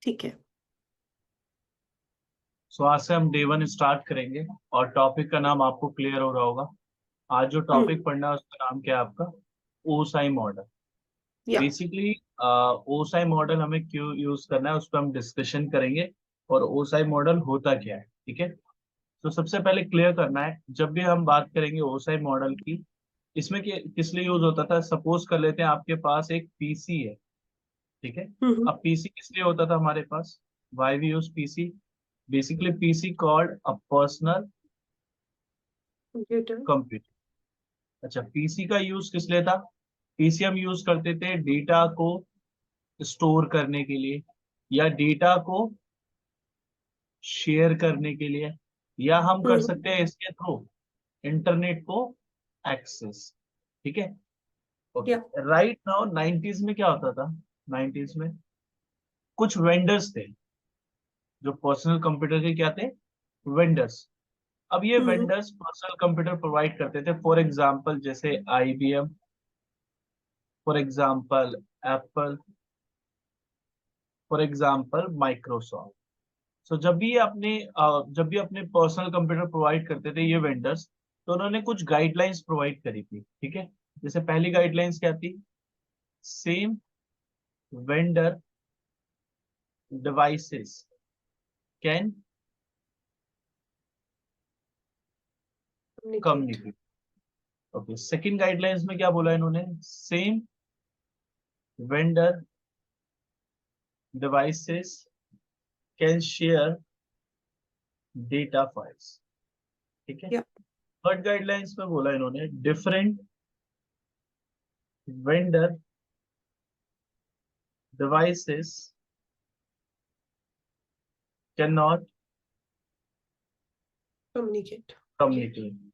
ठीक है। सो आज से हम डे 1 स्टार्ट करेंगे और टॉपिक का नाम आपको क्लियर हो रहा होगा। आज जो टॉपिक पढ़ना है उसका नाम क्या है आपका? OSI model. या बेसिकली ओसाई मॉडल हमें क्यों यूज करना है उस पर हम डिस्कशन करेंगे और ओसाई मॉडल होता क्या है। ठीक है, तो सबसे पहले क्लियर करना है, जब भी हम बात करेंगे ओसाई मॉडल की, इसमें किस लिए यूज होता था। सपोज कर लेते हैं आपके पास एक पीसी है। ठीक है, अब पीसी किस लिए होता था हमारे पास? Why we use PC? Basically PC called a personal computer. Computer. अच्छा, पीसी का यूज किस लिए था? पीसी हम यूज करते थे डेटा को स्टोर करने के लिए, या डेटा को शेयर करने के लिए, या हम कर सकते हैं इसके थ्रू इंटरनेट को एक्सेस। ठीक है, ओके। या राइट नाउ 90s में क्या होता था? 90s में कुछ वेंडर्स थे जो पर्सनल कंप्यूटर के क्या थे? वेंडर्स। अब ये वेंडर्स पर्सनल कंप्यूटर प्रोवाइड करते थे, फॉर एग्जांपल जैसे IBM, for example Apple, for example Microsoft. So जब भी अपने पर्सनल कंप्यूटर प्रोवाइड करते थे ये वेंडर्स, तो उन्होंने कुछ गाइडलाइंस प्रोवाइड करी थी। ठीक है, जैसे पहली गाइडलाइंस क्या थी? Same vendor devices can communicate. Communicate. Okay, second guidelines में क्या बोला इन्होंने? Same vendor devices can share data files. ठीक है, या थर्ड गाइडलाइंस में बोला इन्होंने different vendor devices can not communicate. Communicate.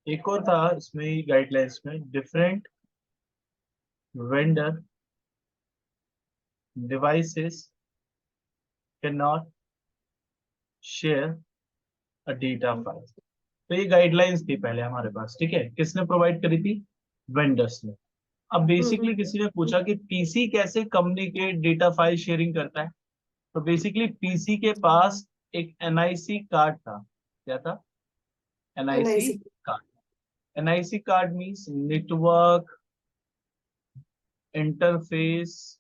एक और था इसमें गाइडलाइंस में, different vendor devices can not share a data file. तो ये गाइडलाइंस थी पहले हमारे पास। ठीक है, किसने प्रोवाइड करी थी? वेंडर्स ने। अब बेसिकली किसी ने पूछा कि पीसी कैसे कम्युनिकेट डेटा फाइल शेयरिंग करता है। तो बेसिकली पीसी के पास एक एनआईसी कार्ड था। क्या था? NIC NIC. Card. NIC card means network interface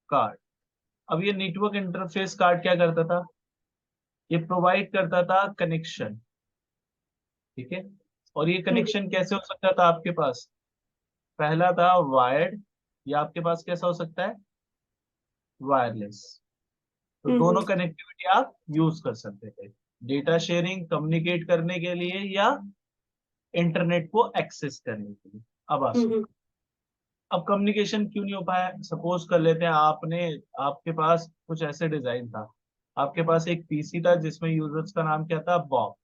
card. अब ये नेटवर्क इंटरफेस कार्ड क्या करता था? ये प्रोवाइड करता था कनेक्शन। ठीक है, और ये कनेक्शन कैसे हो सकता था आपके पास? पहला था वायर्ड, या आपके पास कैसा हो सकता है? वायरलेस। तो दोनों कनेक्टिविटी आप यूज कर सकते थे, डेटा शेयरिंग कम्युनिकेट करने के लिए या इंटरनेट को एक्सेस करने के लिए। अब आसो, अब कम्युनिकेशन क्यों नहीं हो पाया? सपोज कर लेते हैं आपके पास कुछ ऐसे डिजाइन था। आपके पास एक पीसी था जिसमें यूजर्स का नाम क्या था? बॉब।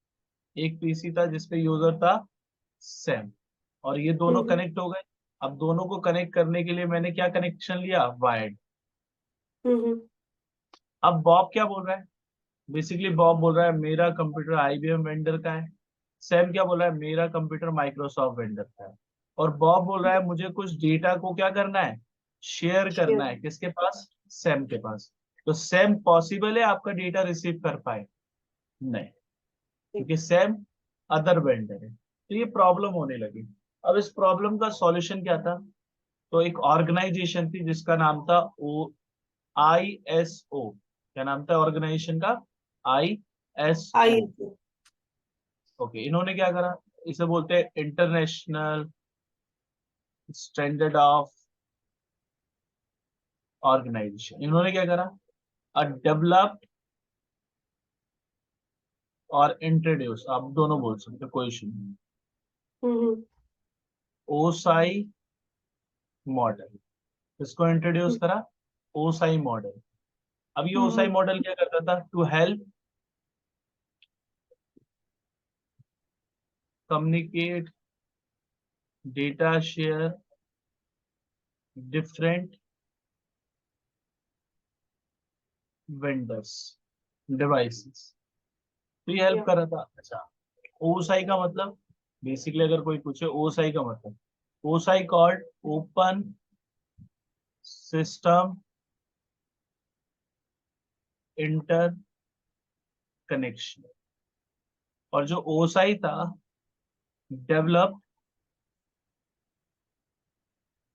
एक पीसी था जिसपे यूजर था सैम, और ये दोनों कनेक्ट हो गए। अब दोनों को कनेक्ट करने के लिए मैंने क्या कनेक्शन लिया? वायर्ड। अब बॉब क्या बोल रहा है? बेसिकली बॉब बोल रहा है मेरा कंप्यूटर आईबीएम वेंडर का है। सैम क्या बोल रहा है? मेरा कंप्यूटर माइक्रोसॉफ्ट वेंडर का है। और बॉब बोल रहा है मुझे कुछ डेटा को क्या करना है? शेयर करना शेयर। है। किसके पास? सैम के पास। तो सैम पॉसिबल है आपका डेटा रिसीव कर पाए? नहीं, क्योंकि सैम अदर वेंडर है। तो ये प्रॉब्लम होने लगी। अब इस प्रॉब्लम का सॉल्यूशन क्या था? तो एक ऑर्गेनाइजेशन थी जिसका नाम था ओ ISO। क्या नाम था ऑर्गेनाइजेशन का? ISO। आई। ओके, इन्होंने क्या करा? इसे बोलते हैं इंटरनेशनल स्टैंडर्ड ऑफ ऑर्गेनाइजेशन। इन्होंने क्या करा? अ डेवलप्ड और इंट्रोड्यूस, आप दोनों बोल सकते हो, कोई इशू नहीं। ओसाई मॉडल, इसको इंट्रोड्यूस करा, ओसाई मॉडल। अब ये ओसाई मॉडल क्या करता था? To help communicate data share different vendors devices. तो ये हेल्प कर रहा था। अच्छा, ओसाई का मतलब, बेसिकली अगर कोई पूछे ओसाई का मतलब, OSI called open system inter connection, और जो ओसाई था डेवलप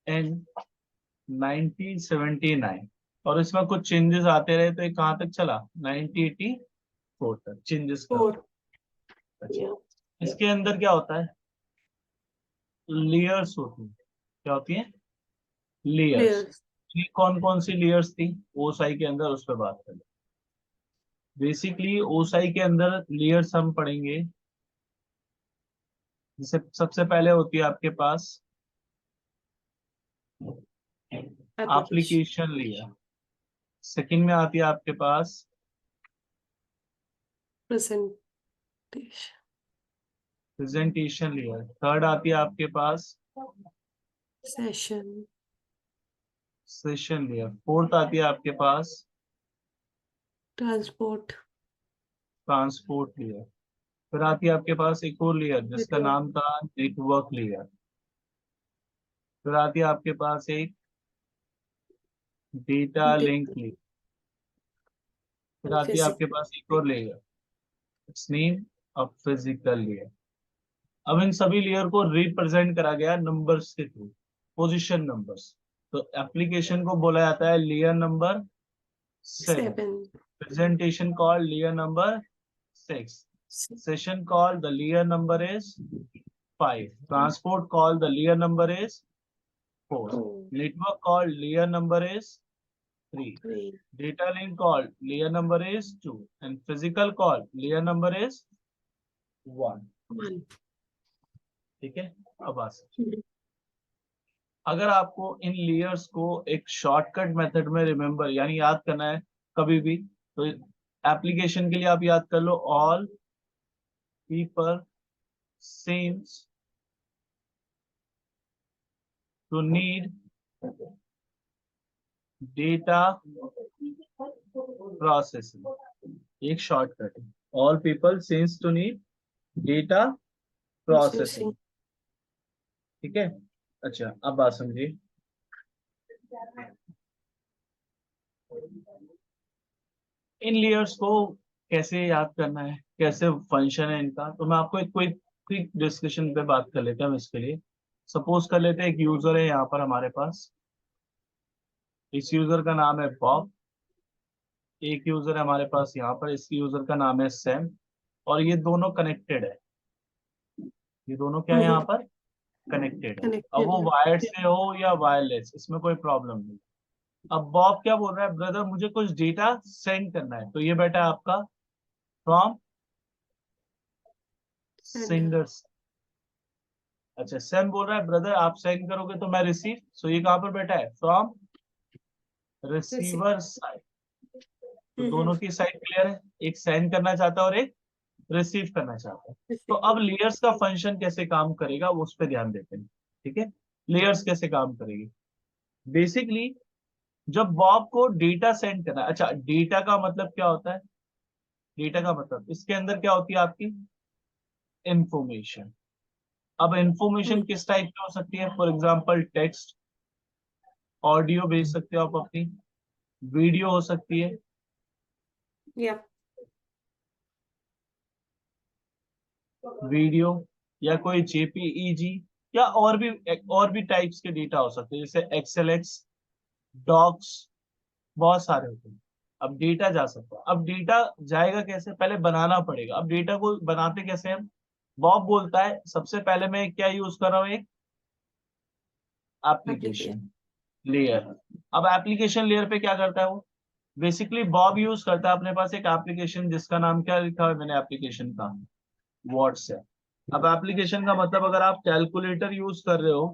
इन 1979, और इसमें कुछ चेंजेस आते रहे, तो ये कहाँ तक चला 1984 तक चेंजेस का। 4. अच्छा, Yeah. इसके अंदर क्या होता है, लेयर्स होती है। क्या होती है, लेयर्स। Layers. ये कौन कौन सी लेयर्स थी ओसाई के अंदर, उस पर बात करें। बेसिकली ओसाई के अंदर लेयर्स हम पढ़ेंगे, जैसे सबसे पहले होती है आपके पास Application. एप्लीकेशन लेयर, सेकंड में आती है आपके पास Presentation. प्रेजेंटेशन लेयर, थर्ड आती है आपके पास Session. सेशन लेयर, फोर्थ आती है आपके पास Transport. ट्रांसपोर्ट लेयर, फिर आती है आपके पास एक और लेयर जिसका Network. नाम था नेटवर्क लेयर, फिर आती है आपके पास एक डेटा लिंक लेयर, फिर आती है आपके Physical. पास एक और layer, it's name of physical layer. अब इन सभी लेयर को रिप्रेजेंट करा गया नंबर्स के थ्रू, पोजीशन नंबर्स। तो एप्लीकेशन को बोला जाता है layer number 7, 7. presentation called layer number 6, session called the layer number is 5, transport called the layer number is 4, 4. network called layer number is 3, 3. data link called layer number is 2, and physical called layer number is 1। 1. ठीक है, अब अगर आपको इन layers को एक shortcut method में remember यानी याद करना है कभी भी, तो एप्लीकेशन के लिए आप याद कर लो all people seems to need data processing, एक शॉर्टकट है, all people seems to need data processing। Processing. ठीक है, अच्छा अब बात समझिए, इन लेयर्स को कैसे याद करना है, कैसे फंक्शन है इनका, तो मैं आपको एक कोई क्विक डिस्कशन पे बात कर लेते हैं हम इसके लिए। सपोज कर लेते हैं एक यूजर है यहाँ पर हमारे पास, इस यूजर का नाम है बॉब, एक यूजर है हमारे पास यहाँ पर, इस यूजर का नाम है सैम, और ये दोनों कनेक्टेड है, ये दोनों क्या है यहाँ पर कनेक्टेड है। अब वो Connected. वायर्ड से हो या वायरलेस, इसमें कोई प्रॉब्लम नहीं। अब बॉब क्या बोल रहा है, ब्रदर मुझे कुछ डेटा सेंड करना है, तो ये बेटा है आपका फ्रॉम Sender. सेंडर्स। अच्छा, सैम बोल रहा है ब्रदर आप सेंड करोगे तो मैं रिसीव, सो ये कहाँ पर बैठा है फ्रॉम Receive. Receiver side. तो दोनों की साइड क्लियर है, एक सेंड करना चाहता है और एक रिसीव करना चाहता है। तो अब Receive. लेयर्स का फंक्शन कैसे काम करेगा वो उस पर ध्यान देते हैं। ठीक है, लेयर्स कैसे काम करेगी, बेसिकली जब बॉब को डेटा सेंड करना है। अच्छा, डेटा का मतलब क्या होता है, डेटा का मतलब इसके अंदर क्या होती है आपकी इंफॉर्मेशन। अब इंफॉर्मेशन किस टाइप की हो सकती है, फॉर एग्जांपल टेक्स्ट, ऑडियो भेज सकते हो आप अपनी, वीडियो हो सकती है, Yeah. वीडियो, या कोई जेपीईजी, या और भी टाइप्स के डेटा हो सकते हैं, जैसे एक्सएलएक्स, डॉक्स, बहुत सारे होते हैं। अब डेटा जा सकता है, अब डेटा जाएगा कैसे, पहले बनाना पड़ेगा। अब डेटा को बनाते कैसे हम, बॉब बोलता है सबसे पहले मैं क्या यूज कर रहा हूँ, एक Application. Application layer. अब एप्लीकेशन लेयर पे क्या करता है वो, बेसिकली बॉब यूज करता है अपने पास एक एप्लीकेशन जिसका नाम क्या लिखा है मैंने एप्लीकेशन का, व्हाट्सएप। अब एप्लीकेशन का मतलब अगर आप कैलकुलेटर यूज कर रहे हो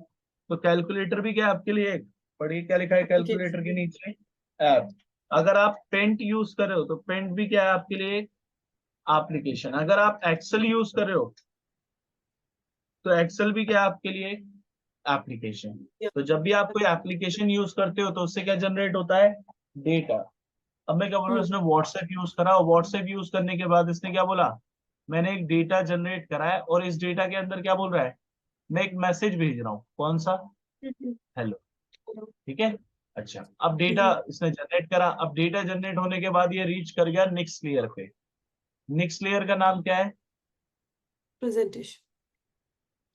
तो कैलकुलेटर भी क्या है आपके लिए एक, पढ़िए क्या लिखा है कैलकुलेटर के नीचे, ऐप। अगर आप पेंट यूज कर रहे हो तो पेंट भी क्या है आपके लिए एक एप्लीकेशन। अगर आप एक्सेल यूज कर रहे हो तो एक्सेल भी क्या है आपके लिए एक एप्लीकेशन। Yeah. तो जब भी आप कोई एप्लीकेशन यूज करते हो तो उससे क्या जनरेट होता है, डेटा। अब मैं क्या बोल रहा हूँ, इसने व्हाट्सएप यूज करा, और व्हाट्सएप यूज करने के बाद इसने क्या बोला, मैंने एक डेटा जनरेट करा है, और इस डेटा के अंदर क्या बोल रहा है, मैं एक मैसेज भेज रहा हूँ, कौन सा, हेलो। ठीक है, अच्छा, अब डेटा इसने जनरेट करा। अब डेटा जनरेट होने के बाद ये रीच कर गया नेक्स्ट लेयर पे। नेक्स्ट लेयर का नाम क्या है? प्रेजेंटेशन।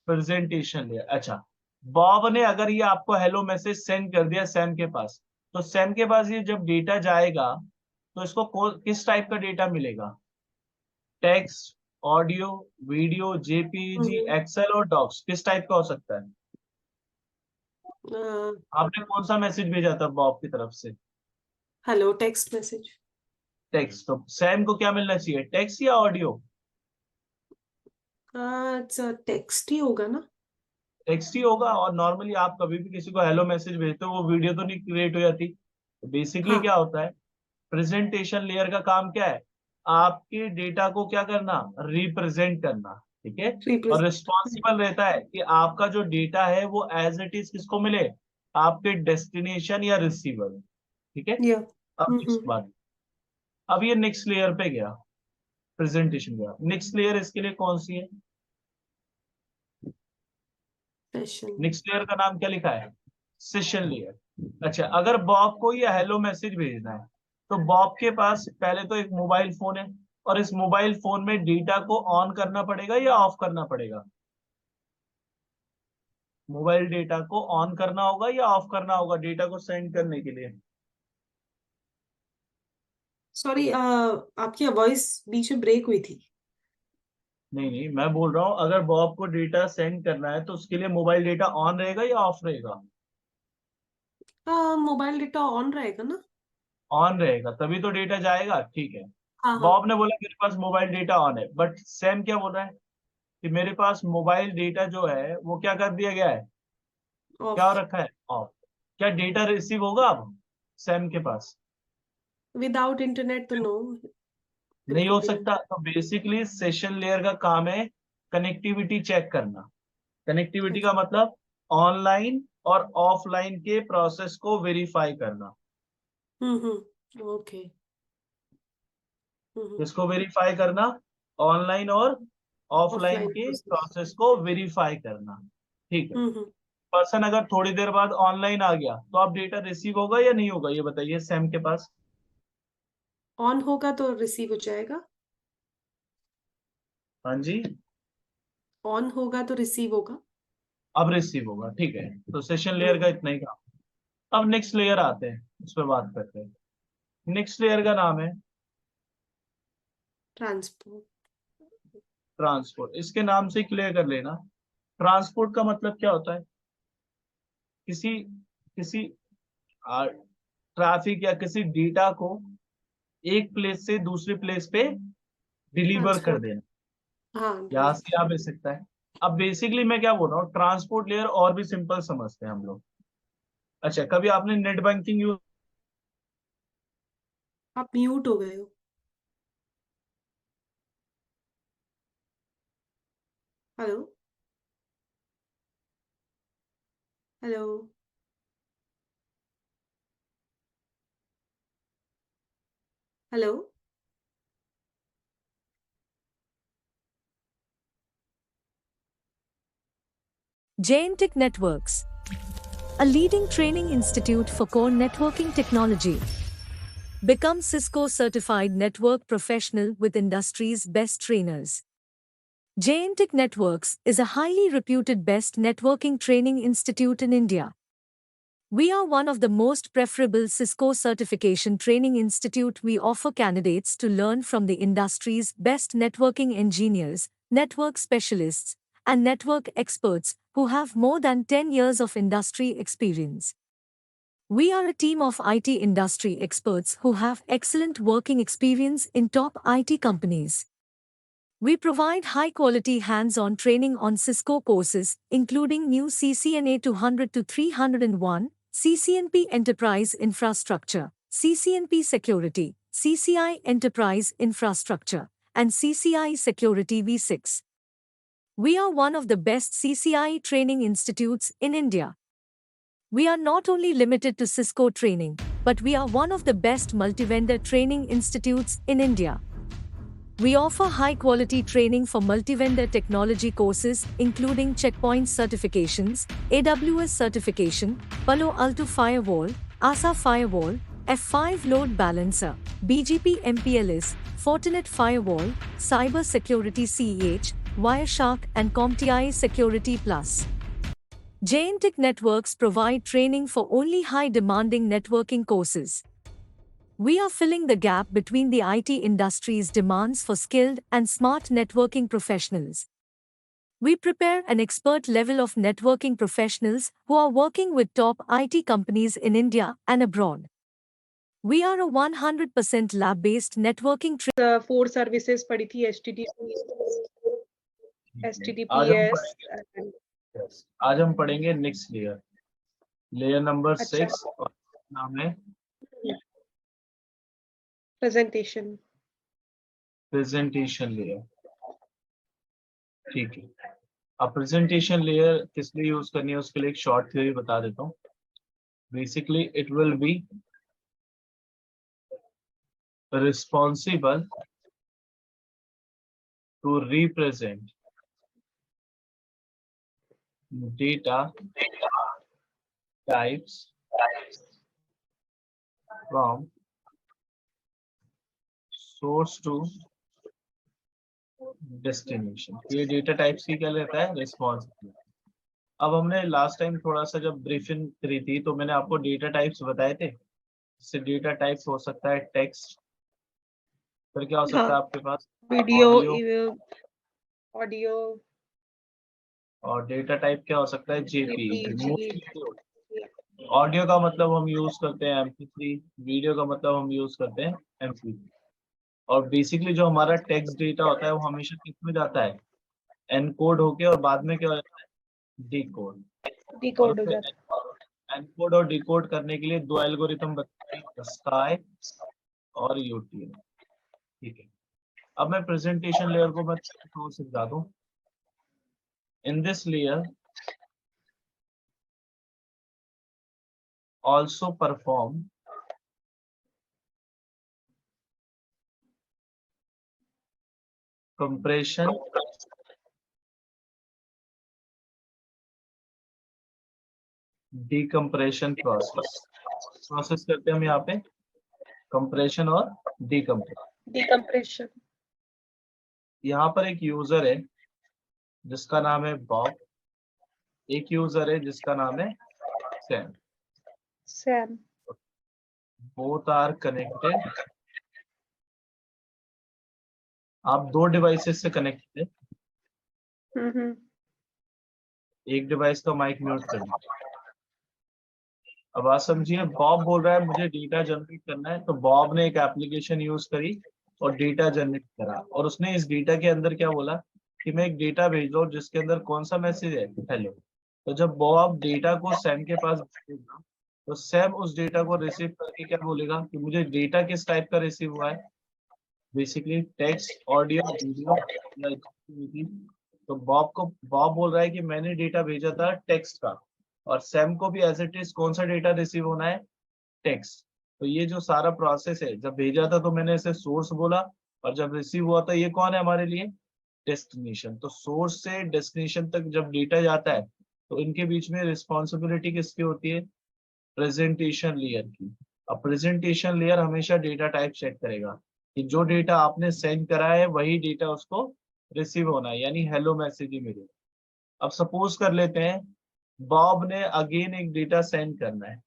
Presentation layer. अच्छा, बॉब ने अगर ये आपको हेलो मैसेज सेंड कर दिया सैम के पास, तो सैम के पास ये जब डेटा जाएगा तो इसको किस टाइप का डेटा मिलेगा? Text, audio, video, JPG, Excel और डॉक्स, किस टाइप का हो सकता है? आपने कौन सा मैसेज भेजा था बॉब की तरफ से? Hello text message. टेक्स्ट। तो सैम को क्या मिलना चाहिए, टेक्स्ट या ऑडियो? टेक्स्ट ही होगा ना। टेक्स्ट ही होगा। और नॉर्मली आप कभी भी किसी को हेलो मैसेज भेजते हो, वो वीडियो तो नहीं क्रिएट हो जाती। तो बेसिकली हाँ। क्या होता है, प्रेजेंटेशन लेयर का काम क्या है? आपके डेटा को क्या करना, रिप्रेजेंट करना। ठीक है। और रिस्पॉन्सिबल रहता है कि आपका जो डेटा है वो एज इट इज किसको मिले, आपके डेस्टिनेशन या रिसीवर। ठीक है। या अब नेक्स्ट बात, अब ये नेक्स्ट लेयर पे गया, प्रेजेंटेशन गया। नेक्स्ट लेयर इसके लिए कौन सी है? सेशन। नेक्स्ट लेयर का नाम क्या लिखा है? Session layer. अच्छा, अगर बॉब को ये हेलो मैसेज भेजना है, तो बॉब के पास पहले तो एक मोबाइल फोन है, और इस मोबाइल फोन में डेटा को ऑन करना पड़ेगा या ऑफ करना पड़ेगा? मोबाइल डेटा को ऑन करना होगा या ऑफ करना होगा डेटा को सेंड करने के लिए? सॉरी, आपकी वॉइस बीच में ब्रेक हुई थी। नहीं नहीं, मैं बोल रहा हूँ अगर बॉब को डेटा सेंड करना है तो उसके लिए मोबाइल डेटा ऑन रहेगा या ऑफ रहेगा? मोबाइल डेटा ऑन रहेगा ना। ऑन रहेगा, तभी तो डेटा जाएगा। ठीक है। हाँ हाँ। बॉब ने बोला मेरे पास मोबाइल डेटा ऑन है, बट सैम क्या बोल रहा है कि मेरे पास मोबाइल डेटा जो है वो क्या कर दिया गया है, क्या ऑफ। रखा है, ऑफ। क्या डेटा रिसीव होगा अब सैम के पास? विदाउट इंटरनेट तो नो। नहीं बिल्कुल हो भी नहीं। सकता। तो बेसिकली सेशन लेयर का काम है कनेक्टिविटी चेक करना। कनेक्टिविटी का अच्छा। मतलब ऑनलाइन और ऑफलाइन के प्रोसेस को वेरीफाई करना। ओके। किसको वेरीफाई करना? ऑनलाइन और ऑफलाइन ऑफलाइन के प्रोसेस। प्रोसेस को वेरीफाई करना। ठीक है। हम्म। पर्सन अगर थोड़ी देर बाद ऑनलाइन आ गया तो अब डेटा रिसीव होगा या नहीं होगा, ये बताइए सैम के पास। ऑन होगा तो रिसीव हो जाएगा। हाँ जी। ऑन होगा तो रिसीव होगा। अब रिसीव होगा। ठीक है। तो सेशन लेयर का हम्म। इतना ही काम। अब नेक्स्ट लेयर आते हैं, उस पर बात करते हैं। नेक्स्ट लेयर का नाम है ट्रांसपोर्ट। ट्रांसपोर्ट। इसके नाम से क्लियर कर लेना, ट्रांसपोर्ट का मतलब क्या होता है? किसी किसी ट्रैफिक या किसी डेटा को एक प्लेस से दूसरे प्लेस पे डिलीवर कर ट्रांसपोर्ट। देना। हाँ यहाँ डिलीवर। से आप भेज सकता है। अब बेसिकली मैं क्या बोल रहा हूँ, ट्रांसपोर्ट लेयर और भी सिंपल समझते हैं हम लोग। अच्छा, कभी आपने नेट बैंकिंग यूज? आप म्यूट हो गए हो। Hello. Hello. Hello. JNTech Networks, a leading training institute for core networking technology. Become Cisco certified network professional with industry's best trainers. JNTech Networks is a highly reputed best networking training institute in India. We are one of the most preferable Cisco certification training institute. We offer candidates to learn from the industry's best networking engineers, network specialists, and network experts who have more than 10 years of industry experience. We are a team of IT industry experts who have excellent working experience in top IT companies. We provide high-quality hands-on training on Cisco courses, including new CCNA 200 to 301, CCNP Enterprise Infrastructure, CCNP Security, CCI Enterprise Infrastructure, and CCI Security V6. We are one of the best CCI training institutes in India. We are not only limited to Cisco training, but we are one of the best multi-vendor training institutes in India. We offer high-quality training for multi-vendor technology courses including Checkpoint certifications, AWS certification, Palo Alto Firewall, ASA Firewall, F5 Load Balancer, BGP MPLS, Fortinet Firewall, Cyber Security CEH, Wireshark and CompTIA Security Plus. JNTech Networks provide training for only high-demanding networking courses. We are filling the gap between the IT industry's demands for skilled and smart networking professionals. We prepare an expert level of networking professionals who are working with top IT companies in India and abroad. We are a 100% lab-based networking training. 4 services पढ़ी थी HTTP, आज हम HTTPS पढ़ेंगे yes, आज हम पढ़ेंगे next layer number अच्छा। 6 और नाम है प्रेजेंटेशन। Presentation layer. ठीक है, अब प्रेजेंटेशन लेयर किस लिए यूज करनी है उसके लिए एक शॉर्ट थ्योरी बता देता हूँ। Basically it will B responsible to represent data types from source to destination। ये डेटा टाइप्स की क्या लेता है, रिस्पॉन्सिबिलिटी। अब हमने लास्ट टाइम थोड़ा सा जब ब्रीफिंग करी थी तो मैंने आपको डेटा टाइप्स बताए थे। इससे डेटा टाइप्स हो सकता है टेक्स्ट, फिर क्या हो सकता है आपके पास वीडियो, ऑडियो, ऑडियो और डेटा टाइप क्या हो सकता है JPG। जेपीईजी। ऑडियो का मतलब हम यूज करते हैं MP3, वीडियो का मतलब हम यूज करते हैं MP3। और बेसिकली जो हमारा टेक्स्ट डेटा होता है वो हमेशा किस में जाता है, एनकोड होके, और बाद में क्या हो जाता है, डिकोड। डिकोड हो जाता है। एनकोड और डिकोड करने के लिए 2 एल्गोरिथम बताए हैं, स्काई और UTM। ठीक है, अब मैं प्रेजेंटेशन लेयर को मैं थोड़ा समझा दूं। इन this layer also perform compression, decompression process करते हैं हम यहाँ पे, कंप्रेशन और डिकम्प्रेशन। यहाँ पर एक यूजर है जिसका नाम है बॉब, एक यूजर है जिसका नाम है सैम। Both are connected. आप 2 डिवाइसेस से कनेक्टेड है। एक डिवाइस का माइक म्यूट कर दीजिए। अब बात समझिए, बॉब बोल रहा है मुझे डेटा जनरेट करना है, तो बॉब ने एक एप्लीकेशन यूज करी और डेटा जनरेट करा, और उसने इस डेटा के अंदर क्या बोला कि मैं एक डेटा भेज रहा हूँ जिसके अंदर कौन सा मैसेज है, हेलो। तो जब बॉब डेटा को सैम के पास भेजेगा तो सैम उस डेटा को रिसीव करके क्या बोलेगा कि मुझे डेटा किस टाइप का रिसीव हुआ है, बेसिकली टेक्स्ट, ऑडियो, वीडियो या GPG। तो बॉब बोल रहा है कि मैंने डेटा भेजा था टेक्स्ट का, और सैम को भी एज इट इज कौन सा डेटा रिसीव होना है, टेक्स्ट। तो ये जो सारा प्रोसेस है, जब भेजा था तो मैंने इसे सोर्स बोला, और जब रिसीव हुआ था ये कौन है हमारे लिए, डेस्टिनेशन। तो सोर्स से डेस्टिनेशन तक जब डेटा जाता है तो इनके बीच में रिस्पॉन्सिबिलिटी किसकी होती है, प्रेजेंटेशन लेयर की। अब प्रेजेंटेशन लेयर हमेशा डेटा टाइप चेक करेगा कि जो डेटा आपने सेंड करा है वही डेटा उसको रिसीव होना है, यानी हेलो मैसेज ही मिलेगा। अब सपोज कर लेते हैं बॉब ने अगेन एक डेटा सेंड करना है,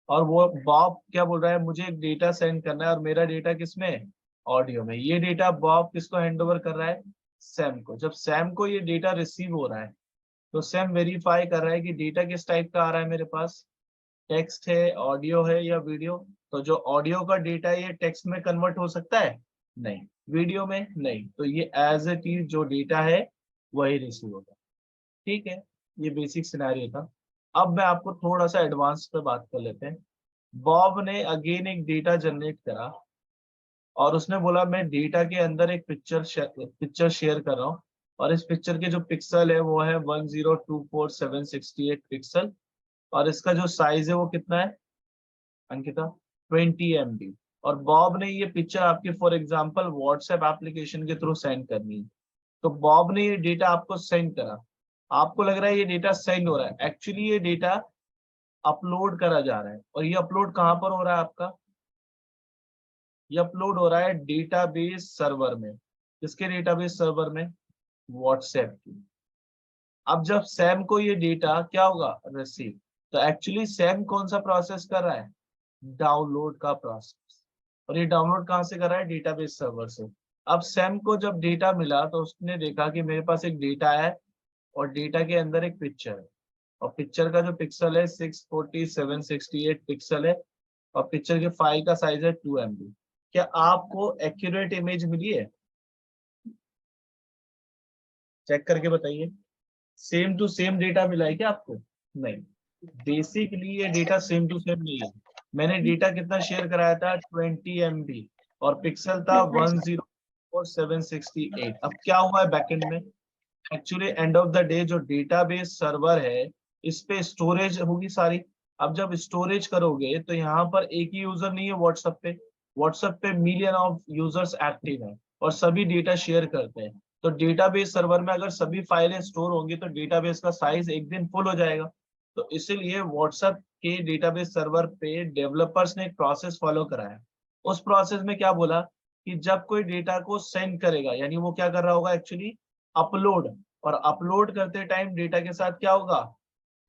और वो बॉब क्या बोल रहा है, मुझे एक डेटा सेंड करना है, और मेरा डेटा किसमें है, ऑडियो में। ये डेटा बॉब किसको हैंड ओवर कर रहा है, सैम को। जब सैम को ये डेटा रिसीव हो रहा है तो सैम वेरीफाई कर रहा है कि डेटा किस टाइप का आ रहा है मेरे पास, टेक्स्ट है, ऑडियो है या वीडियो। तो जो ऑडियो का डेटा है ये टेक्स्ट में कन्वर्ट हो सकता है, नहीं। वीडियो में नहीं, तो ये एज इट इज जो डेटा है वही रिसीव होगा। ठीक है, ये बेसिक सिनेरियो था। अब मैं आपको थोड़ा सा एडवांस पे बात कर लेते हैं। बॉब ने अगेन एक डेटा जनरेट करा, और उसने बोला मैं डेटा के अंदर एक पिक्चर शेयर कर रहा हूँ, और इस पिक्चर के जो पिक्सल है वो है 1024768 पिक्सल, और इसका जो साइज है वो कितना है अंकिता, 20 MB। और बॉब ने ये पिक्चर आपके फॉर एग्जांपल व्हाट्सएप एप्लीकेशन के थ्रू सेंड करनी है। तो बॉब ने ये डेटा आपको सेंड करा, आपको लग रहा है ये डेटा सेंड हो रहा है, एक्चुअली ये डेटा अपलोड करा जा रहा है। और ये अपलोड कहाँ पर हो रहा है आपका? ये अपलोड हो रहा है डेटाबेस सर्वर में। किसके डेटाबेस सर्वर में? व्हाट्सएप की। अब जब सैम को ये डेटा क्या होगा? रिसीव। तो एक्चुअली सैम कौन सा प्रोसेस कर रहा है? डाउनलोड का प्रोसेस। और ये डाउनलोड कहाँ से कर रहा है? डेटाबेस सर्वर से। अब सैम को जब डेटा मिला तो उसने देखा कि मेरे पास एक डेटा है और डेटा के अंदर एक पिक्चर है, और पिक्चर का जो पिक्सल है 640x768 पिक्सल है, और पिक्चर के फाइल का साइज है 2 MB। क्या आपको एक्यूरेट इमेज मिली है? चेक करके बताइए। सेम टू सेम डेटा मिला है क्या आपको? नहीं, बेसिकली ये डेटा सेम टू सेम नहीं है। मैंने डेटा कितना शेयर कराया था? 20 MB, और पिक्सल था 104768। अब क्या हुआ है बैकएंड में? Actually end of the day जो डेटाबेस सर्वर है इस पे स्टोरेज होगी सारी। अब जब स्टोरेज करोगे तो यहाँ पर एक ही यूजर नहीं है व्हाट्सएप पे। व्हाट्सएप पे मिलियन ऑफ यूजर्स एक्टिव हैं और सभी डेटा शेयर करते हैं। तो डेटाबेस सर्वर में अगर सभी फाइलें स्टोर होंगी तो डेटाबेस का साइज एक दिन फुल हो जाएगा। तो इसीलिए व्हाट्सएप के डेटाबेस सर्वर पे डेवलपर्स ने एक प्रोसेस फॉलो कराया। उस प्रोसेस में क्या बोला कि जब कोई डेटा को सेंड करेगा, यानी वो क्या कर रहा होगा एक्चुअली? अपलोड। और अपलोड करते टाइम डेटा के साथ क्या होगा?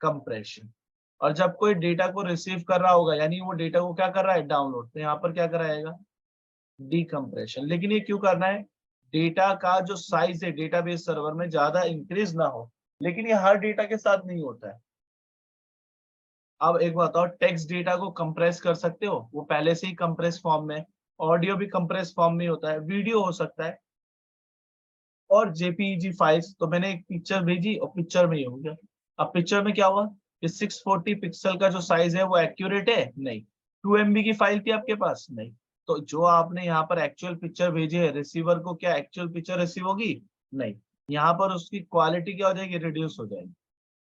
कंप्रेशन। और जब कोई डेटा को रिसीव कर रहा होगा, यानी वो डेटा को क्या कर रहा है? डाउनलोड। तो यहाँ पर क्या कराएगा? डीकम्प्रेशन। लेकिन ये क्यों करना है? डेटा का जो साइज है डेटाबेस सर्वर में ज्यादा इंक्रीज ना हो। लेकिन ये हर डेटा के साथ नहीं होता है। अब एक बताओ, टेक्स्ट डेटा को कंप्रेस कर सकते हो? वो पहले से ही कंप्रेस फॉर्म में। ऑडियो भी कंप्रेस फॉर्म में होता है, वीडियो हो सकता है, और जेपीईजी फाइल्स। तो मैंने एक पिक्चर भेजी और पिक्चर में ये हो गया। अब पिक्चर में क्या हुआ कि 640 पिक्सल का जो साइज है वो एक्यूरेट है? नहीं। 2 MB की फाइल थी आपके पास? नहीं। तो जो आपने यहाँ पर एक्चुअल पिक्चर भेजी है, रिसीवर को क्या एक्चुअल पिक्चर रिसीव होगी? नहीं। यहाँ पर उसकी क्वालिटी क्या हो जाएगी? रिड्यूस हो जाएगी।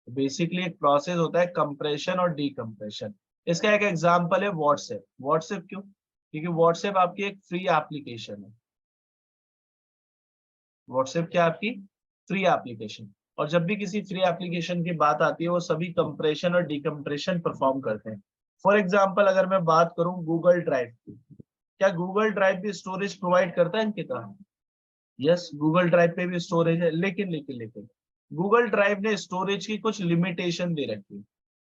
बेसिकली एक प्रोसेस होता है कंप्रेशन और डीकम्प्रेशन। इसका एक एग्जांपल है व्हाट्सएप। व्हाट्सएप क्यों? क्योंकि व्हाट्सएप आपकी एक फ्री एप्लीकेशन है। व्हाट्सएप क्या आपकी फ्री एप्लीकेशन। और जब भी किसी फ्री एप्लीकेशन की बात आती है वो सभी कंप्रेशन और डिकम्प्रेशन परफॉर्म करते हैं। फॉर एग्जांपल अगर मैं बात करूं गूगल ड्राइव की, क्या गूगल ड्राइव भी स्टोरेज प्रोवाइड करता है अंकिता? यस, गूगल ड्राइव पे भी स्टोरेज है, लेकिन गूगल ड्राइव ने स्टोरेज की कुछ लिमिटेशन दे रखी है।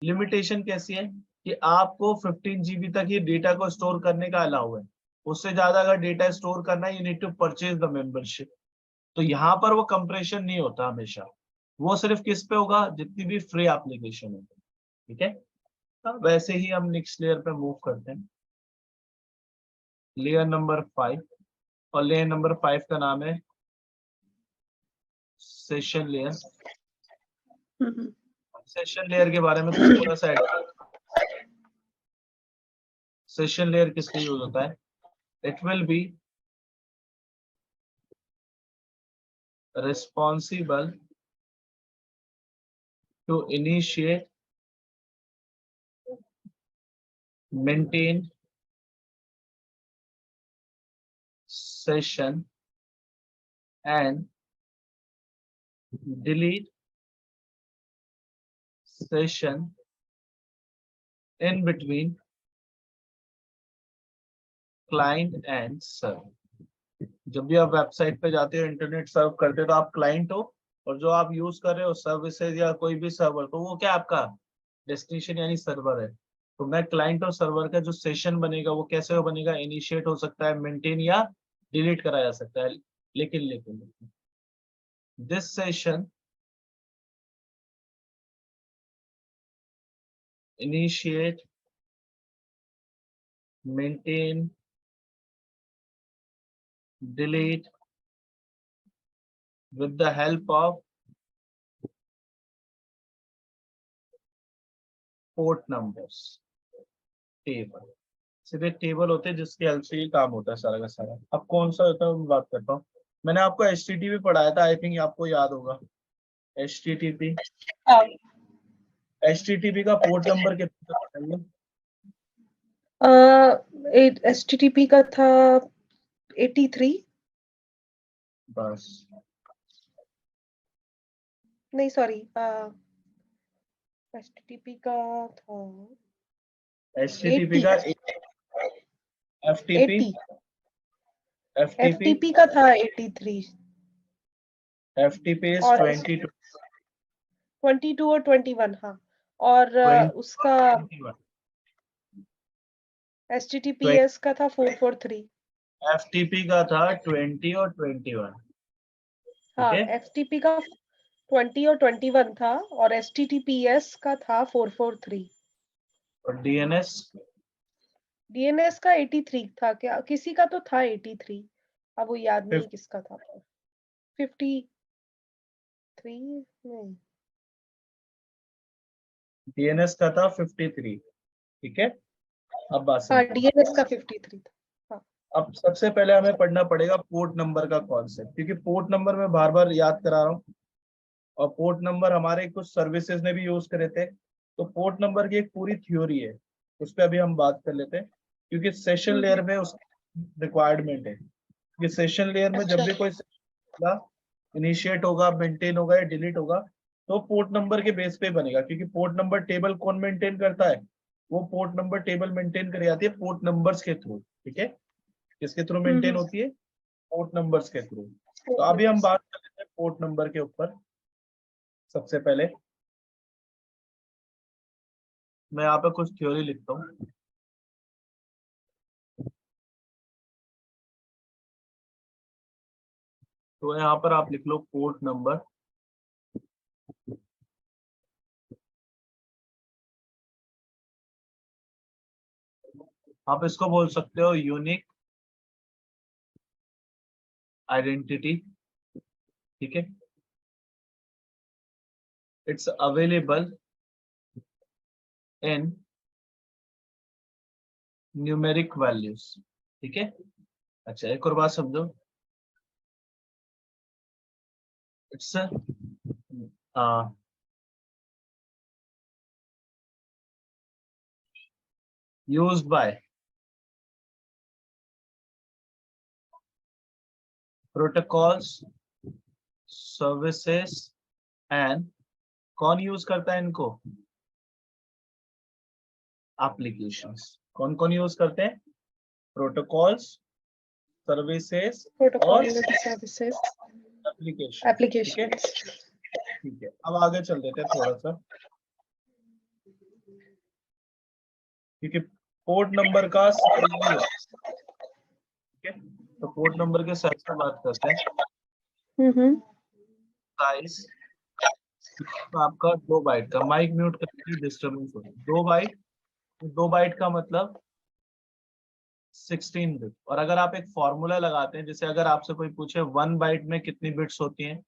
लिमिटेशन कैसी है कि आपको 15 GB तक ही डेटा को स्टोर करने का अलाउ है। उससे ज्यादा अगर डेटा स्टोर करना है you need to purchase the membership. तो यहाँ पर वो कंप्रेशन नहीं होता हमेशा, वो सिर्फ किस पे होगा? जितनी भी फ्री एप्लीकेशन है। ठीक है। वैसे ही हम नेक्स्ट लेयर पे मूव करते हैं, लेयर नंबर 5। और लेयर नंबर 5 का नाम है सेशन लेयर। सेशन लेयर के बारे में थोड़ा सा सेशन लेयर किस लिए यूज होता है? It will B responsible to initiate, maintain session and delete session in between client and server। जब भी आप वेबसाइट पे जाते हो, इंटरनेट सर्व करते हो, तो आप क्लाइंट हो, और जो आप यूज कर रहे हो सर्विसेज या कोई भी सर्वर, तो वो क्या आपका डेस्टिनेशन यानी सर्वर है। तो मैं क्लाइंट और सर्वर का जो सेशन बनेगा वो कैसे बनेगा? इनिशिएट हो सकता है, मेंटेन या डिलीट करा जा सकता है। लेकिन this session initiate, maintain, delete with the help of port numbers, table. सिर्फ एक टेबल होते हैं जिसकी हेल्प से ये काम होता है सारा का सारा। अब कौन सा होता है मैं बात करता हूँ। मैंने आपको HTTP पढ़ाया था, आई थिंक आपको याद होगा। HTTP का पोर्ट नंबर कितना बताइए? HTTP का था 83। बस नहीं सॉरी, HTTP का था HTTP का FTP 80 FTP FTP का था 83 FTP is और 22 22 और 21 हाँ और 20 उसका 21 HTTPS का था 443 FTP का था 20 और 21 हाँ ठीक है। FTP का 20 और 21 था और HTTPS का था 443 और DNS DNS का 83 था क्या किसी का तो था 83 अब वो याद नहीं किसका था 53 नहीं DNS का था 53 ठीक है। अब बात हाँ समझो। DNS का 53 था हाँ अब सबसे पहले हमें पढ़ना पड़ेगा पोर्ट नंबर का कॉन्सेप्ट, क्योंकि पोर्ट नंबर मैं बार बार याद करा रहा हूँ और पोर्ट नंबर हमारे कुछ सर्विसेज ने भी यूज करे थे। तो पोर्ट नंबर की एक पूरी थ्योरी है, उस पर अभी हम बात कर लेते हैं, क्योंकि सेशन लेयर में उसकी रिक्वायरमेंट है कि सेशन लेयर में जब अच्छा भी कोई इनिशिएट होगा, मेंटेन होगा या डिलीट होगा तो पोर्ट नंबर के बेस पे बनेगा, क्योंकि पोर्ट नंबर टेबल कौन मेंटेन करता है, वो पोर्ट नंबर टेबल मेंटेन करी जाती है पोर्ट नंबर्स के थ्रू। ठीक है, किसके थ्रू मेंटेन होती है, पोर्ट नंबर्स के थ्रू। तो अभी हम बात कर लेते हैं पोर्ट नंबर के ऊपर। सबसे पहले मैं यहाँ पे कुछ थ्योरी लिखता हूँ। तो यहाँ पर आप लिख लो पोर्ट नंबर। आप इसको बोल सकते हो यूनिक आइडेंटिटी। ठीक है, it's available in numeric values. ठीक है, अच्छा एक और बात समझो, it's used by protocols, services and कौन यूज करता है इनको, एप्लीकेशंस। कौन कौन यूज करते हैं, प्रोटोकॉल्स, सर्विसेज और प्रोटोकॉल सर्विसेज एप्लीकेशन। ठीक है, एप्लीकेशन ठीक है, अब आगे चल देते हैं थोड़ा सा, क्योंकि पोर्ट नंबर का साइज भी होता है। ठीक है, तो पोर्ट नंबर के साइज की बात करते हैं। साइज तो आपका 2 बाइट का, माइक म्यूट करके डिस्टर्बेंस हो रही है। 2 बाइट, 2 बाइट का मतलब 16 बिट। और अगर आप एक फॉर्मूला लगाते हैं, जैसे अगर आपसे कोई पूछे 1 बाइट में कितनी बिट्स होती हैं,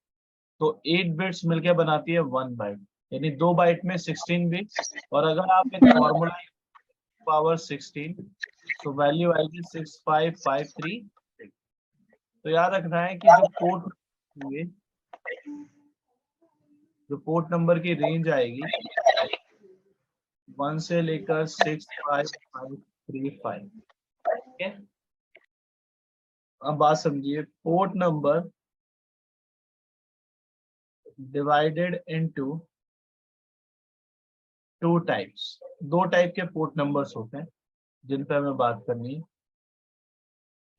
तो 8 बिट्स मिलकर बनाती है 1 बाइट, यानी 2 बाइट में 16 बिट्स। और अगर आप एक फॉर्मूला पावर 16, तो वैल्यू आएगी 6553। तो याद रखना है कि जो पोर्ट नंबर की रेंज आएगी 1 से लेकर 65535। ठीक है, अब बात समझिए, port number divided into 2 types. 2 type के पोर्ट नंबर्स होते हैं जिन पे हमें बात करनी है।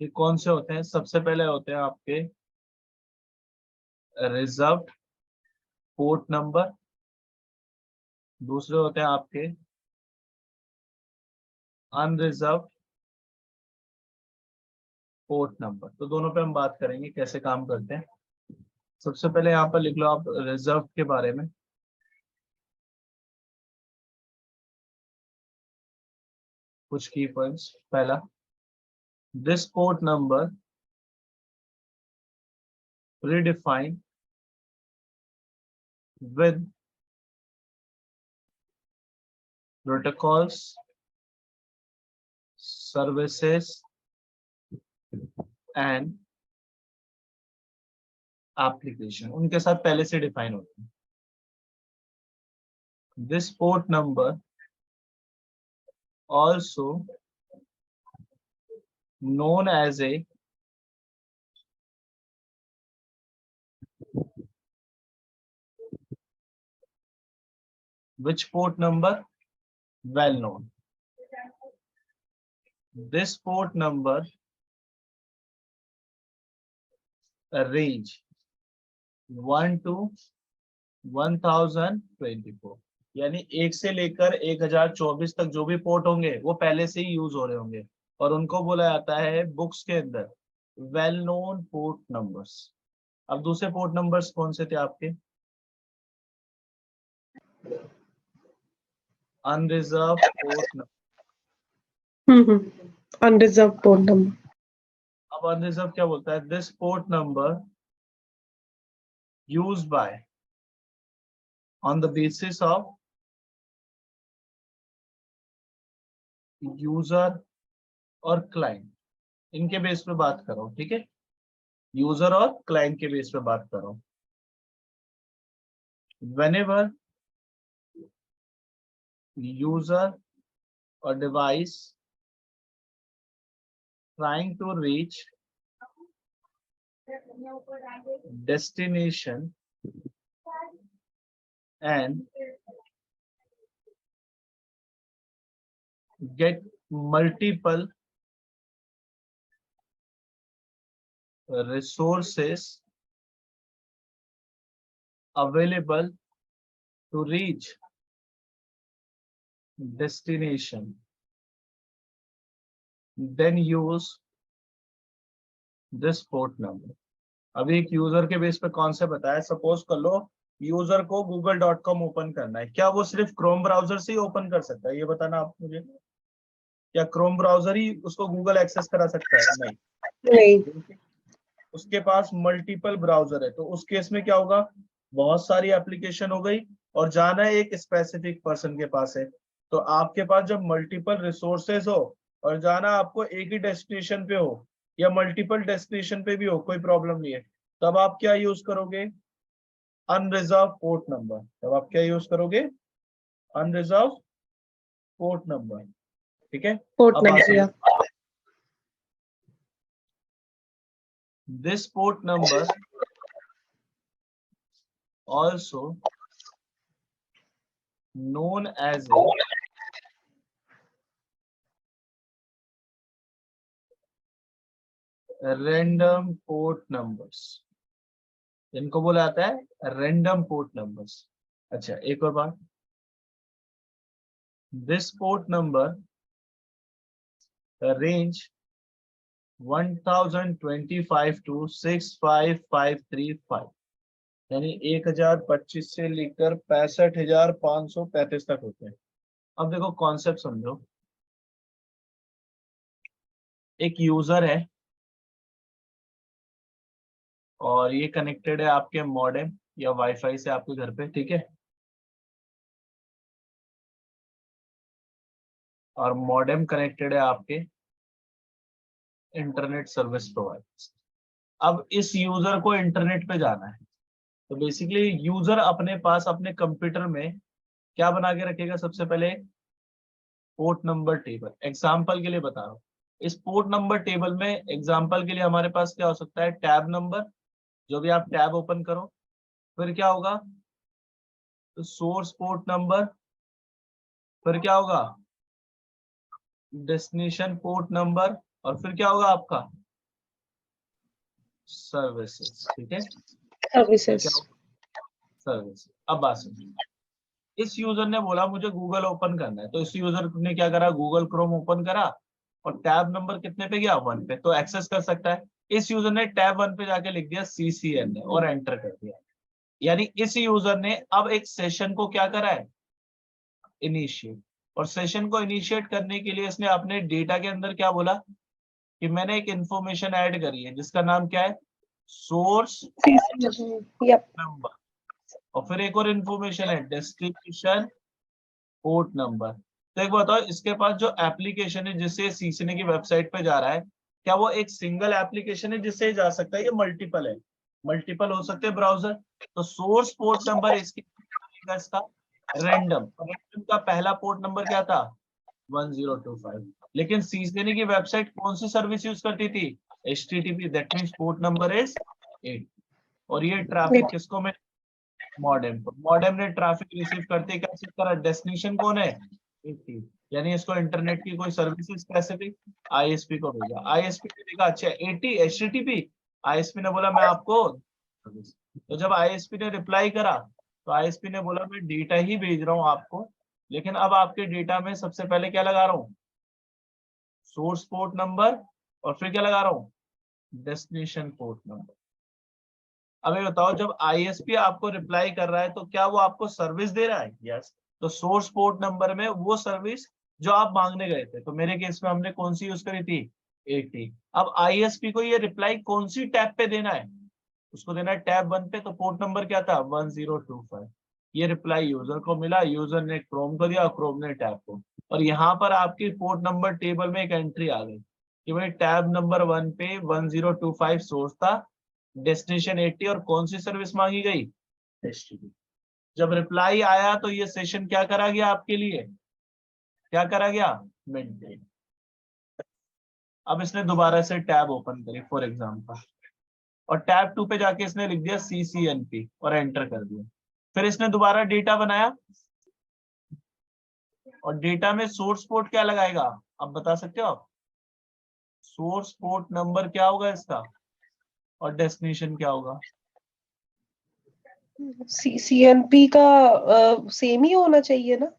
ये कौन से होते हैं, सबसे पहले होते हैं आपके रिजर्व्ड पोर्ट नंबर, दूसरे होते हैं आपके अनरिजर्व्ड पोर्ट नंबर। तो दोनों पे हम बात करेंगे कैसे काम करते हैं। सबसे पहले यहाँ पर लिख लो आप रिजर्व के बारे में। कुछ की पॉइंट्स, पहला, this port number predefined with protocols, services and application, उनके साथ पहले से डिफाइन होते हैं। This port number also known as a which port number? Well known. This port number range 1 to 1024, यानी 1 से लेकर 1024 तक जो भी पोर्ट होंगे वो पहले से ही यूज हो रहे होंगे और उनको बोला जाता है बुक्स के अंदर वेल नोन पोर्ट नंबर्स। अब दूसरे पोर्ट नंबर्स कौन से थे आपके? Unreserve port number. Unreserve port number. अब अनरिजर्व क्या बोलता है? This port number used by on the basis of user और क्लाइंट, इनके बेस पे बात करो, ठीक है? यूजर और क्लाइंट के बेस पे बात करो। whenever user or device trying to reach destination and get multiple resources available to reach destination, then use this port number। अभी एक यूजर के बेस पे कौन से बताया? सपोज कर लो यूजर को google.com ओपन करना है, क्या वो सिर्फ क्रोम ब्राउजर से ही ओपन कर सकता है? ये बताना आप मुझे। क्या क्रोम ब्राउजर ही उसको गूगल एक्सेस करा सकता है? नहीं। उसके पास मल्टीपल ब्राउजर है, तो उस केस में क्या होगा? बहुत सारी एप्लीकेशन हो गई और जाना है एक स्पेसिफिक पर्सन के पास है। तो आपके पास जब मल्टीपल रिसोर्सेज हो और जाना आपको एक ही डेस्टिनेशन पे हो या मल्टीपल डेस्टिनेशन पे भी हो, कोई प्रॉब्लम नहीं है, तब आप क्या यूज करोगे? Unreserve port number. तब आप क्या यूज करोगे? अनरिजर्व पोर्ट नंबर, ठीक है? Port number. This port number also known as a random port numbers, इनको बोला जाता है रैंडम पोर्ट नंबर्स। अच्छा, एक और बात, this port number range 1025 to 65535, यानी 1025 से लेकर 65,535 तक होते हैं। अब देखो कॉन्सेप्ट समझो, एक यूजर है और ये कनेक्टेड है आपके मॉडेम या वाईफाई से आपके घर पे, ठीक है? और मॉडेम कनेक्टेड है आपके इंटरनेट सर्विस प्रोवाइडर। अब इस यूजर को इंटरनेट पे जाना है, तो बेसिकली यूजर अपने पास अपने कंप्यूटर में क्या बना के रखेगा? सबसे पहले पोर्ट नंबर टेबल। एग्जाम्पल के लिए बता रहा हूँ, इस पोर्ट नंबर टेबल में एग्जाम्पल के लिए हमारे पास क्या हो सकता है? टैब नंबर, जो भी आप टैब ओपन करो, फिर क्या होगा? तो सोर्स पोर्ट नंबर, फिर क्या होगा? डेस्टिनेशन पोर्ट नंबर, और फिर क्या होगा आपका? सर्विसेज, ठीक है? सर्विसेज। सर्विस। अब बात सुनिए, इस यूजर ने बोला मुझे गूगल ओपन करना है, तो इस यूजर ने क्या करा? गूगल क्रोम ओपन करा और टैब नंबर कितने पे गया? 1 पे, तो एक्सेस कर सकता है। इस यूजर ने टैब 1 पे जाके लिख दिया CCNA और एंटर कर दिया, यानी इस यूजर ने अब एक सेशन को क्या करा है? इनिशिएट। और सेशन को इनिशिएट करने के लिए इसने अपने डेटा के अंदर क्या बोला कि मैंने एक इंफॉर्मेशन ऐड करी है जिसका नाम क्या है? सोर्स नंबर, और फिर एक और इंफॉर्मेशन है डेस्टिनेशन पोर्ट नंबर। तो एक बताओ, इसके पास जो एप्लीकेशन है जिससे सीखने की वेबसाइट पे जा रहा है, क्या वो एक सिंगल एप्लीकेशन है जिससे जा सकता है? ये मल्टीपल है, मल्टीपल हो सकते हैं ब्राउजर। तो सोर्स पोर्ट नंबर इसका रैंडम का पहला पोर्ट नंबर क्या था? 1025। लेकिन सीखने की वेबसाइट कौन सी सर्विस यूज करती थी? HTTP, that means port number is 8। और ये ट्रैफिक किसको मिल? मॉडेम ने ट्रैफिक रिसीव करते ही क्या चेक करा, डेस्टिनेशन कौन है, 80, यानी इसको इंटरनेट की कोई सर्विसेज स्पेसिफिक आईएसपी को भेजा, आईएसपी ने देखा अच्छा 80 एचटीटीपी, आईएसपी ने बोला मैं आपको सर्विस, तो जब आईएसपी ने रिप्लाई करा तो आईएसपी ने बोला मैं डेटा ही भेज रहा हूँ आपको, लेकिन अब आपके डेटा में सबसे पहले क्या लगा रहा हूँ, सोर्स पोर्ट नंबर, और फिर क्या लगा रहा हूँ, डेस्टिनेशन पोर्ट नंबर। अब ये बताओ जब आईएसपी आपको रिप्लाई कर रहा है तो क्या वो आपको सर्विस दे रहा है, यस, तो सोर्स पोर्ट नंबर में वो सर्विस जो आप मांगने गए थे, तो मेरे केस में हमने कौन सी यूज करी थी, 80। अब आईएसपी को ये रिप्लाई कौन सी टैब पे देना है, उसको देना है टैब 1 पे, तो पोर्ट नंबर क्या था, 1025। ये रिप्लाई यूजर को मिला, यूजर ने क्रोम को दिया, क्रोम ने टैब को, और यहाँ पर आपकी पोर्ट नंबर टेबल में एक एंट्री आ गई कि भाई टैब नंबर 1 पे 1025 सोर्स था, डेस्टिनेशन 80, और कौन सी सर्विस मांगी गई, HTTP। जब रिप्लाई आया तो ये सेशन क्या करा गया आपके लिए, क्या करा गया, मेंटेन। अब इसने दोबारा से टैब ओपन करी फॉर एग्जांपल, और टैब 2 पे जाके इसने लिख दिया CCNP और एंटर कर दिया, फिर इसने दोबारा डेटा बनाया, और डेटा में सोर्स पोर्ट क्या लगाएगा, अब बता सकते हो आप, सोर्स पोर्ट नंबर क्या होगा इसका, और डेस्टिनेशन क्या होगा, CCNP का सेम ही होना चाहिए ना।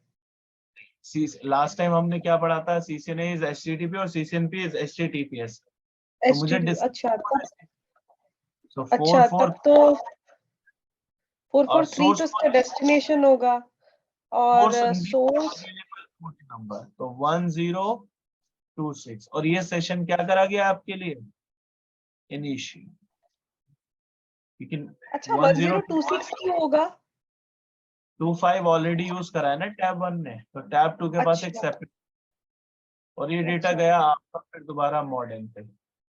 लास्ट टाइम हमने क्या पढ़ा था, CCNA इज HTTP और CCNP इज HTTPS, तो मुझे अच्छा so अच्छा 4 तब तो 443 सोर्स तो इसका डेस्टिनेशन होगा, और सोर्स नंबर तो 1026, और ये सेशन क्या करा गया आपके लिए, इनिशियल, लेकिन अच्छा 1026 क्यों होगा। 25 ऑलरेडी यूज करा है ना टैब 1 ने, तो टैब 2 के पास एक अच्छा सेपरेट, और ये डेटा अच्छा गया आपका फिर दोबारा मॉडेम पे,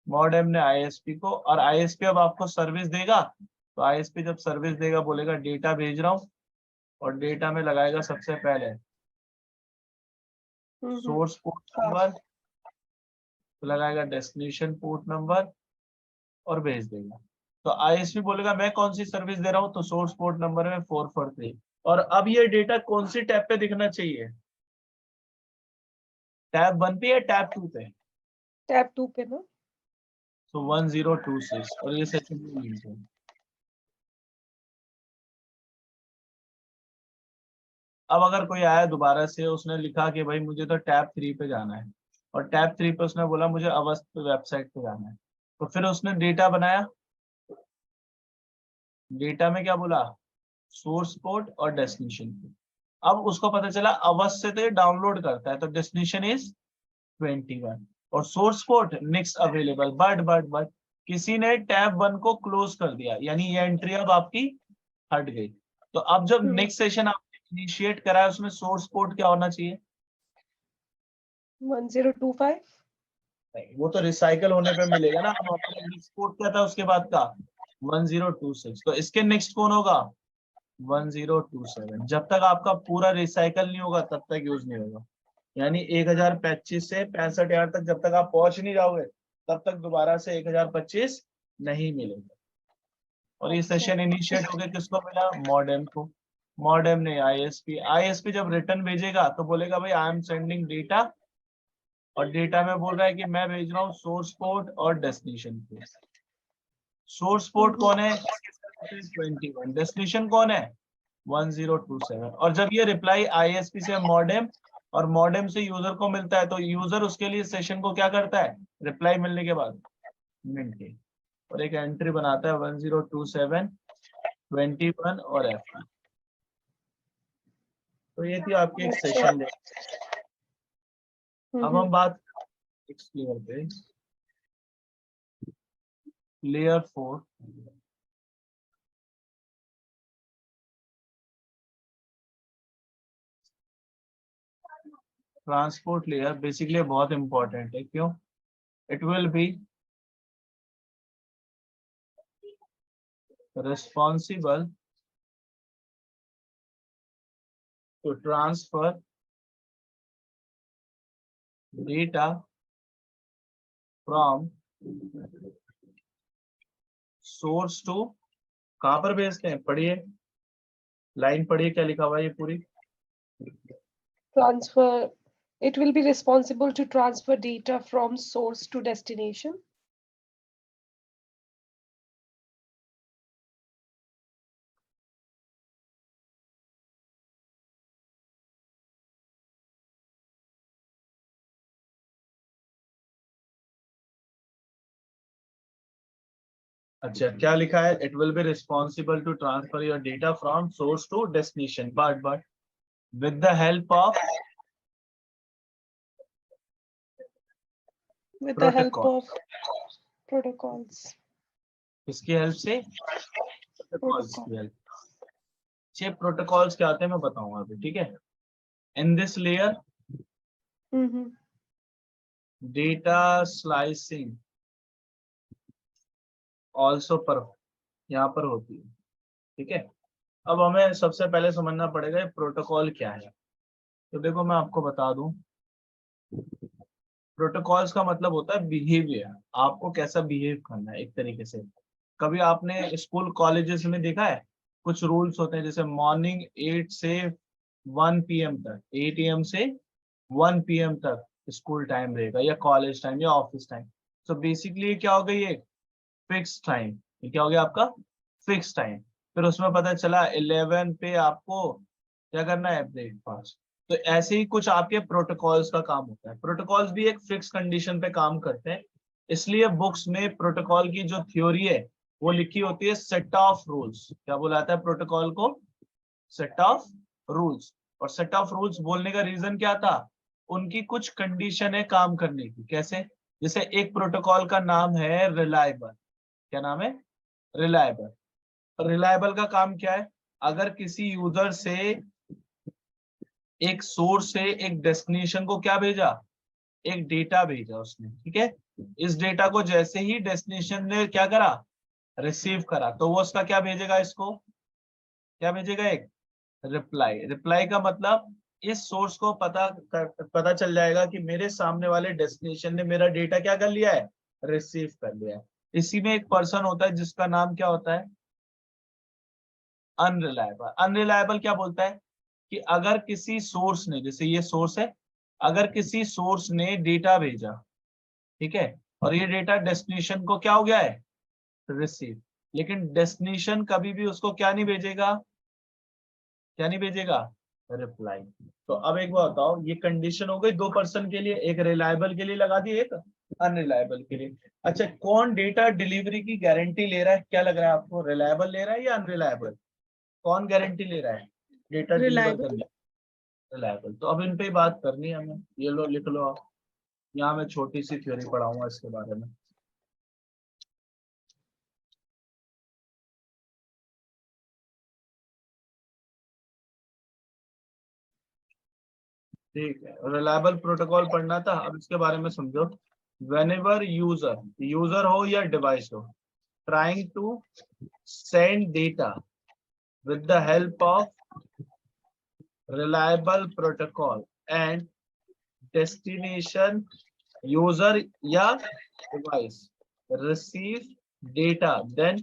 मॉडेम ने आईएसपी को, और आईएसपी अब आपको सर्विस देगा, तो आईएसपी जब सर्विस देगा बोलेगा डेटा भेज रहा हूँ, और डेटा में लगाएगा सबसे पहले सोर्स पोर्ट हाँ नंबर, तो लगाएगा डेस्टिनेशन पोर्ट नंबर और भेज देगा। तो आईएसपी बोलेगा मैं कौन सी सर्विस दे रहा हूँ, तो सोर्स पोर्ट नंबर में 443, और अब ये डेटा कौन सी टैब पे दिखना चाहिए, टैब 1 पे या टैब 2 पे, टैब 2 पे ना। तो 1026, और ये सेशन में लिंक है। अब अगर कोई आया दोबारा से, उसने लिखा कि भाई मुझे तो टैब 3 पे जाना है, और टैब 3 पे उसने बोला मुझे अवस्थ वेबसाइट पे जाना है, तो फिर उसने डेटा बनाया, डेटा में क्या बोला, सोर्स पोर्ट और डेस्टिनेशन पोर्ट। अब उसको पता चला अवस्थ से तो ये डाउनलोड करता है, तो डेस्टिनेशन इज 21, और source port next available, but किसी ने टैब 1 को क्लोज कर दिया, यानी ये एंट्री अब आपकी हट गई। तो अब जब नेक्स्ट सेशन आपने इनिशिएट करा है उसमें सोर्स पोर्ट क्या होना चाहिए, 1025 नहीं, वो तो रिसाइकल होने पे मिलेगा ना, अब अपना नेक्स्ट पोर्ट क्या था उसके बाद का 1026, तो इसके नेक्स्ट कौन होगा 1027। जब तक आपका पूरा रिसाइकल नहीं होगा तब तक यूज नहीं होगा, यानी 1025 से 65,000 तक जब तक आप पहुंच नहीं जाओगे तब तक दोबारा से 1025 नहीं मिलेगा। और ये अच्छा सेशन इनिशिएट हो गया किसको मिला, मॉडेम को, मॉडेम ने आईएसपी जब रिटर्न भेजेगा तो बोलेगा भाई आई एम सेंडिंग डेटा, और डेटा में बोल रहा है कि मैं भेज रहा हूँ सोर्स पोर्ट और डेस्टिनेशन पोर्ट। सोर्स पोर्ट कौन है, 21, डेस्टिनेशन कौन है 1027, और जब ये रिप्लाई आईएसपी से मॉडेम और मॉडेम से यूजर को मिलता है तो यूजर उसके लिए सेशन को क्या करता है, रिप्लाई मिलने के बाद मेंटेन, और एक एंट्री बनाता है 1027 21 और F। तो ये थी आपकी एक अच्छा सेशन। अब हम बात नेक्स्ट लेयर पे, लेयर 4, ट्रांसपोर्ट लेयर बेसिकली बहुत इंपॉर्टेंट है, क्यों, it will B responsible to transfer data from source to, कहां पर भेजते हैं पढ़िए, लाइन पढ़िए क्या लिखा हुआ है ये पूरी। Transfer. It will be responsible to transfer data from source to destination. अच्छा क्या लिखा है, it will be responsible to transfer your data from source to destination but with the help of With the help protocol. of protocols. किसकी help से, protocols Protocol. की help. छह protocols क्या आते हैं मैं बताऊंगा अभी, ठीक है। In this layer Mm-hmm. Data slicing also पर यहाँ पर होती है, ठीक है। अब हमें सबसे पहले समझना पड़ेगा प्रोटोकॉल क्या है। तो देखो मैं आपको बता दूं, प्रोटोकॉल्स का मतलब होता है बिहेवियर, आपको कैसा बिहेव करना है एक तरीके से। कभी आपने स्कूल कॉलेजेस में देखा है कुछ रूल्स होते हैं, जैसे मॉर्निंग 8 से 1 PM तक, 8 AM से 1 PM तक स्कूल टाइम रहेगा, या कॉलेज टाइम या ऑफिस टाइम। तो बेसिकली क्या हो गया, ये फिक्स टाइम। ये क्या हो गया आपका फिक्स टाइम। फिर उसमें पता चला 11 पे आपको क्या करना है, ब्रेकफास्ट। तो ऐसे ही कुछ आपके प्रोटोकॉल्स का काम होता है। प्रोटोकॉल्स भी एक फिक्स कंडीशन पे काम करते हैं, इसलिए बुक्स में प्रोटोकॉल की जो थ्योरी है वो लिखी होती है सेट ऑफ रूल्स। क्या बुलाता है प्रोटोकॉल को, सेट ऑफ रूल्स। और सेट ऑफ रूल्स बोलने का रीजन क्या था, उनकी कुछ कंडीशन है काम करने की। कैसे, जैसे एक प्रोटोकॉल का नाम है रिलायबल। क्या नाम है, रिलायबल। रिलायबल का काम क्या है, अगर किसी यूजर से एक सोर्स से एक डेस्टिनेशन को क्या भेजा, एक डेटा भेजा उसने, ठीक है। इस डेटा को जैसे ही डेस्टिनेशन ने क्या करा, रिसीव करा, तो वो उसका क्या भेजेगा, इसको क्या भेजेगा, एक रिप्लाई। रिप्लाई का मतलब इस सोर्स को पता चल जाएगा कि मेरे सामने वाले डेस्टिनेशन ने मेरा डेटा क्या कर लिया है, रिसीव कर लिया है। इसी में एक पर्सन होता है जिसका नाम क्या होता है, अनरिलायबल। अनरिलायबल क्या बोलता है कि अगर किसी सोर्स ने, जैसे ये सोर्स है, अगर किसी सोर्स ने डेटा भेजा, ठीक है, और ये डेटा डेस्टिनेशन को क्या हो गया है, रिसीव, लेकिन डेस्टिनेशन कभी भी उसको क्या नहीं भेजेगा, क्या नहीं भेजेगा, रिप्लाई। तो अब एक बात बताओ, ये कंडीशन हो गई दो पर्सन के लिए, एक रिलायबल के लिए लगा दी, एक अनरिलायबल के लिए। अच्छा कौन डेटा डिलीवरी की गारंटी ले रहा है, क्या लग रहा है आपको, रिलायबल ले रहा है या अनरिलायबल, कौन गारंटी ले रहा है डेटा डिलीवर Reliable. करने, रिलायबल। तो अब इन पे ही बात करनी है हमें, ये लो लिख लो आप, यहाँ मैं छोटी सी थ्योरी पढ़ाऊंगा इसके बारे में। ठीक है, रिलायबल प्रोटोकॉल पढ़ना था, अब इसके बारे में समझो। whenever यूजर हो या डिवाइस हो, trying to send data with the help of reliable protocol and destination user या device receive data, then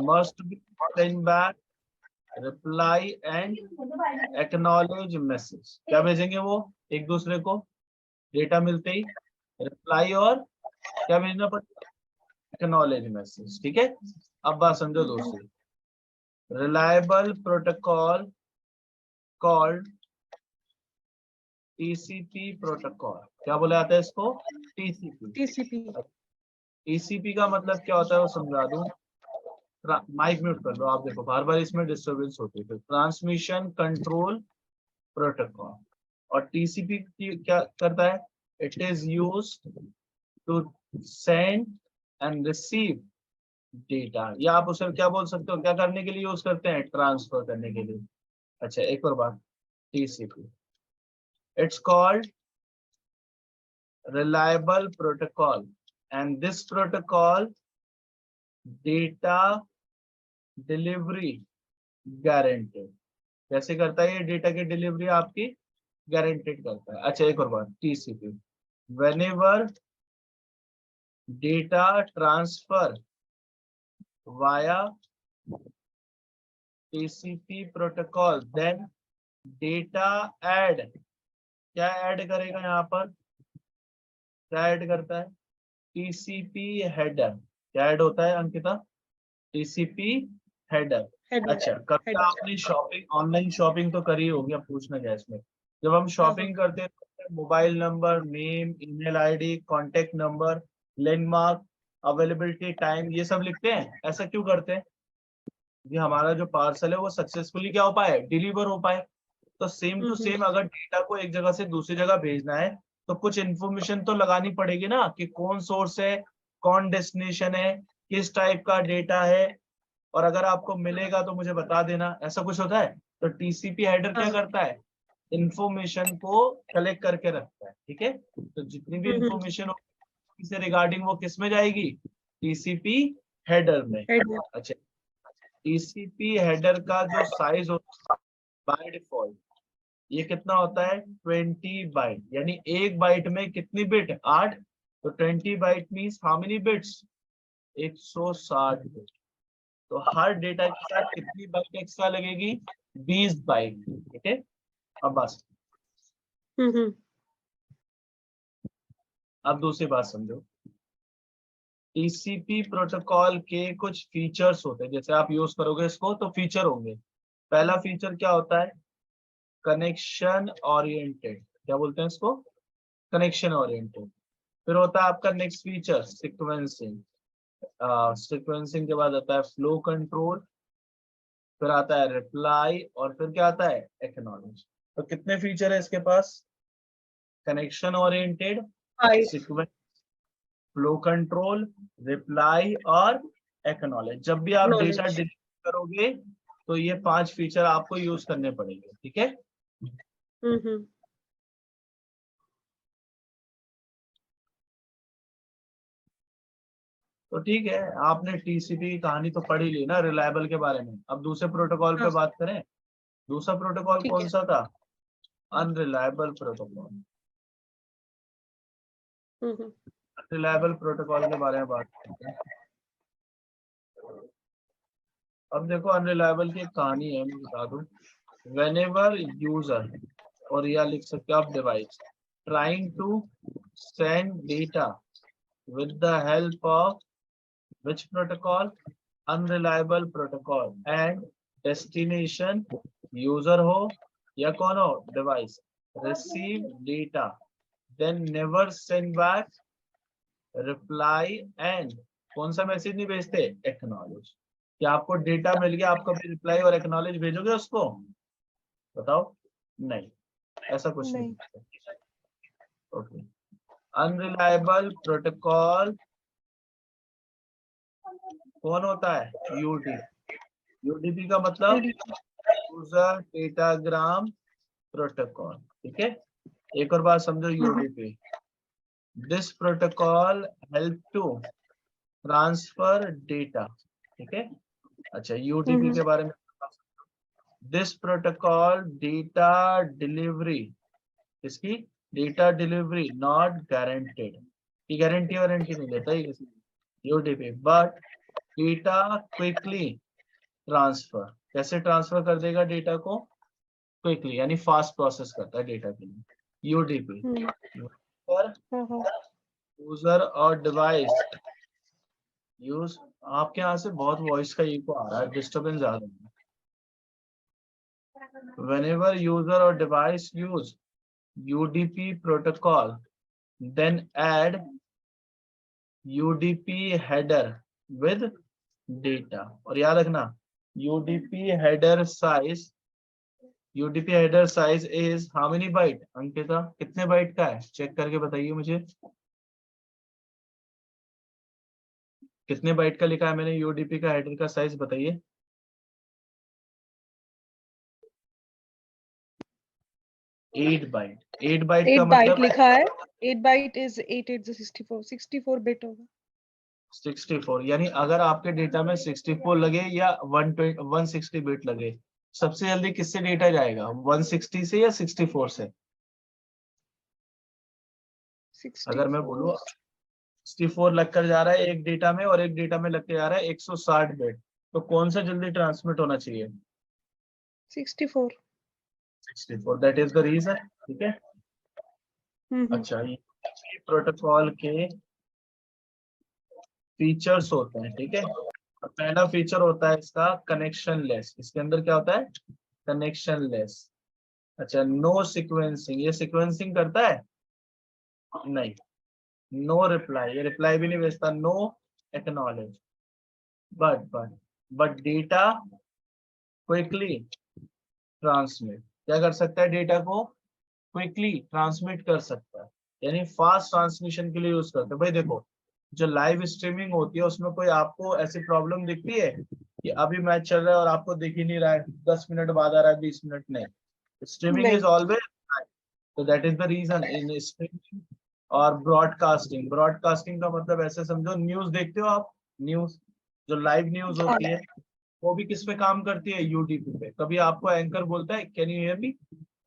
must be sent back reply and acknowledge message। क्या भेजेंगे वो एक दूसरे को, डेटा मिलते ही रिप्लाई और क्या भेजना पड़ेगा, एक्नॉलेज मैसेज, ठीक है। अब बात समझो दोस्तों, reliable protocol called TCP protocol. क्या बोला जाता है इसको, टीसीपी। TCP. टीसीपी का मतलब क्या होता है वो समझा दूं, माइक म्यूट कर लो आप, देखो बार बार इसमें डिस्टरबेंस होती है। Transmission control protocol. और टीसीपी क्या करता है, it is used to send and receive data, या आप उसे क्या बोल सकते हो, क्या करने के लिए यूज करते हैं, ट्रांसफर करने के लिए। अच्छा एक और बात, TCP it's called reliable protocol and this protocol data delivery guaranteed. कैसे करता है ये डेटा की डिलीवरी आपकी गारंटेड करता है। अच्छा एक और बात, TCP whenever data transfer via TCP protocol, then data add, क्या ऐड करेगा यहाँ पर, क्या ऐड करता है, टीसीपी हेडर, क्या ऐड होता है अंकिता, टीसीपी हेडर। हेडर अच्छा, कभी हेडर। आपने शॉपिंग, ऑनलाइन शॉपिंग तो करी होगी, अब पूछना क्या है इसमें, जब हम शॉपिंग करते हैं तो mobile number, name, email ID, contact number, landmark, availability time, ये सब लिखते हैं। ऐसा क्यों करते हैं, कि हमारा जो पार्सल है वो सक्सेसफुली क्या हो पाए, डिलीवर हो पाए। तो सेम टू सेम अगर डेटा को एक जगह से दूसरी जगह भेजना है तो कुछ इन्फॉर्मेशन तो लगानी पड़ेगी ना, कि कौन सोर्स है, कौन डेस्टिनेशन है, किस टाइप का डेटा है, और अगर आपको मिलेगा तो मुझे बता देना, ऐसा कुछ होता है। तो टीसीपी हेडर क्या करता है, इंफॉर्मेशन को कलेक्ट करके रखता है, ठीक है। तो जितनी भी इंफॉर्मेशन होगी से रिगार्डिंग वो किस में जाएगी, टीसीपी हेडर में। हेडर। अच्छा, टीसीपी हेडर का जो साइज होता है बाय डिफॉल्ट ये कितना होता है, 20 बाइट, यानी एक बाइट में कितनी बिट, 8, तो 20 byte means how many bits, 160 bit. तो हर डेटा के साथ कितनी बाइट एक्स्ट्रा लगेगी, 20 बाइट, ठीक है। अब बस, अब दूसरी बात समझो, टीसीपी प्रोटोकॉल के कुछ फीचर्स होते हैं, जैसे आप यूज करोगे इसको तो फीचर होंगे। पहला फीचर क्या होता है, कनेक्शन ओरिएंटेड, क्या बोलते हैं इसको, कनेक्शन ओरिएंटेड। फिर होता है आपका नेक्स्ट फीचर सीक्वेंसिंग, सीक्वेंसिंग के बाद आता है फ्लो कंट्रोल, फिर आता है रिप्लाई, और फिर क्या आता है, एक्नॉलेज। तो कितने फीचर है इसके पास, connection oriented, sequence, flow control, reply और एक्नॉलेज। जब भी आप डेटा Acknowledge। डिलीट करोगे तो ये 5 फीचर आपको यूज करने पड़ेंगे, ठीक है। तो ठीक है, आपने टीसीपी की कहानी तो पढ़ ही ली ना रिलायबल के बारे में। अब दूसरे प्रोटोकॉल पे हाँ, बात करें। दूसरा प्रोटोकॉल ठीक कौन है। सा था, अनरिलायबल प्रोटोकॉल। अनरिलायबल प्रोटोकॉल के बारे में बात करते हैं। अब देखो, अनरिलायबल की एक कहानी है, मैं बता दूं। whenever user, और या लिख सकते हो आप device, trying to send data with the help of which protocol, unreliable protocol, and destination user हो या कौन हो, device, receive data then never send back reply and कौन सा मैसेज नहीं भेजते, एक्नॉलेज। क्या आपको डेटा मिल गया, आप कभी रिप्लाई और एक्नॉलेज भेजोगे उसको, बताओ, नहीं, ऐसा कुछ नहीं। ओके, अनरिलायबल प्रोटोकॉल कौन होता है, यूडीपी। यूडीपी का मतलब यूजर डेटाग्राम प्रोटोकॉल, ठीक है। एक और बात समझो, UDP, this protocol help to transfer data, ठीक है। अच्छा, यूडीपी के बारे में, दिस प्रोटोकॉल डेटा डिलीवरी, इसकी डेटा डिलीवरी नॉट गारंटेड, की गारंटी वारंटी नहीं देता ये किसी UDP, but data quickly transfer, कैसे ट्रांसफर कर देगा डेटा को, क्विकली, यानी फास्ट प्रोसेस करता है डेटा के लिए यूडीपी। पर यूजर और डिवाइस यूज, आपके यहाँ से बहुत वॉइस का इको आ रहा है, डिस्टर्बेंस आ रहा है। whenever user or device use UDP protocol, then add UDP header with data। और याद रखना, UDP header size is how many byte, Ankita कितने बाइट का है, चेक करके बताइए मुझे, कितने बाइट का लिखा है मैंने, UDP का हेडर का साइज बताइए। 8 बाइट। 8 बाइट का 8 बाइट मतलब लिखा है। 8 बाइट इज 8 8 64 64 बिट होगा। 64, यानी अगर आपके डेटा में 64 लगे या 160 बिट लगे, सबसे जल्दी किससे डेटा जाएगा, 160 से या 64 से। अगर मैं बोलूँ 64 लगकर जा रहा है एक डेटा में और एक डेटा में लगकर जा रहा है 160 बिट, तो कौन सा जल्दी ट्रांसमिट होना चाहिए, 64। 64, दैट इज द रीजन। ठीक है। अच्छा, ये प्रोटोकॉल के फीचर्स होते हैं। ठीक है। और पहला फीचर होता है इसका कनेक्शन लेस। इसके अंदर क्या होता है? Connection less. अच्छा, नो सीक्वेंसिंग, ये सीक्वेंसिंग करता है? नहीं। नो रिप्लाई, ये रिप्लाई भी नहीं भेजता। No acknowledge, but data quickly transmit. क्या कर सकता है? डेटा को क्विकली ट्रांसमिट कर सकता है, यानी फास्ट ट्रांसमिशन के लिए यूज करते हैं। भाई देखो, जो लाइव स्ट्रीमिंग होती है उसमें कोई आपको ऐसी प्रॉब्लम दिखती है कि अभी मैच चल रहा है और आपको दिख ही नहीं रहा है, 10 मिनट बाद आ रहा है, 20 मिनट नहीं। स्ट्रीमिंग इज नहीं। ऑलवेज, तो that is the reason in streaming. और ब्रॉडकास्टिंग, ब्रॉडकास्टिंग का मतलब ऐसे समझो, न्यूज देखते हो आप, न्यूज जो लाइव न्यूज हाँ। होती है वो भी किस पे काम करती है? यूडीपी पे। कभी आपको एंकर बोलता है कैन यू हियर मी,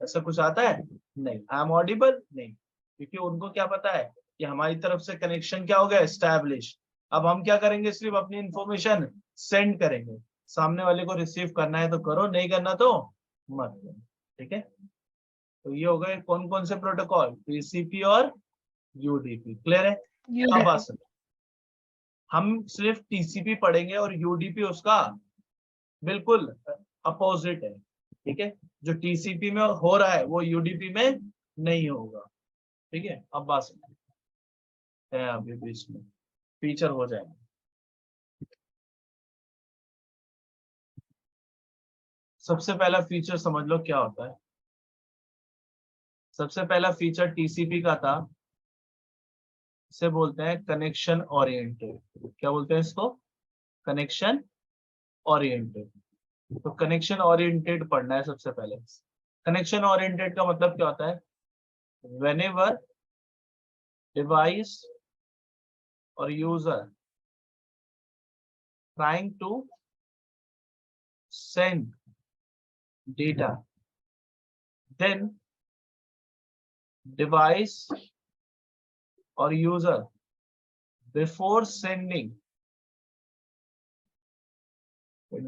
ऐसा कुछ आता है? नहीं। I am audible? नहीं, क्योंकि उनको क्या पता है कि हमारी तरफ से कनेक्शन क्या हो गया? एस्टैब्लिश। अब हम क्या करेंगे? सिर्फ अपनी इंफॉर्मेशन सेंड करेंगे, सामने वाले को रिसीव करना है तो करो, नहीं करना तो मत करो। ठीक है। तो ये हो गए कौन कौन से प्रोटोकॉल? टीसीपी और यूडीपी। क्लियर है? अब UDP। आसन, हम सिर्फ टीसीपी पढ़ेंगे और यूडीपी उसका बिल्कुल अपोजिट है। ठीक है। जो टीसीपी में हो रहा है वो यूडीपी में नहीं होगा। ठीक है। अब बात है, अभी बीच में फीचर हो जाएगा। सबसे पहला फीचर समझ लो क्या होता है। सबसे पहला फीचर टीसीपी का था, इसे बोलते हैं कनेक्शन ओरिएंटेड। क्या बोलते हैं इसको? Connection oriented. तो कनेक्शन ओरिएंटेड पढ़ना है सबसे पहले। कनेक्शन ओरिएंटेड का मतलब क्या होता है? whenever device or user trying to send data, then device or user before sending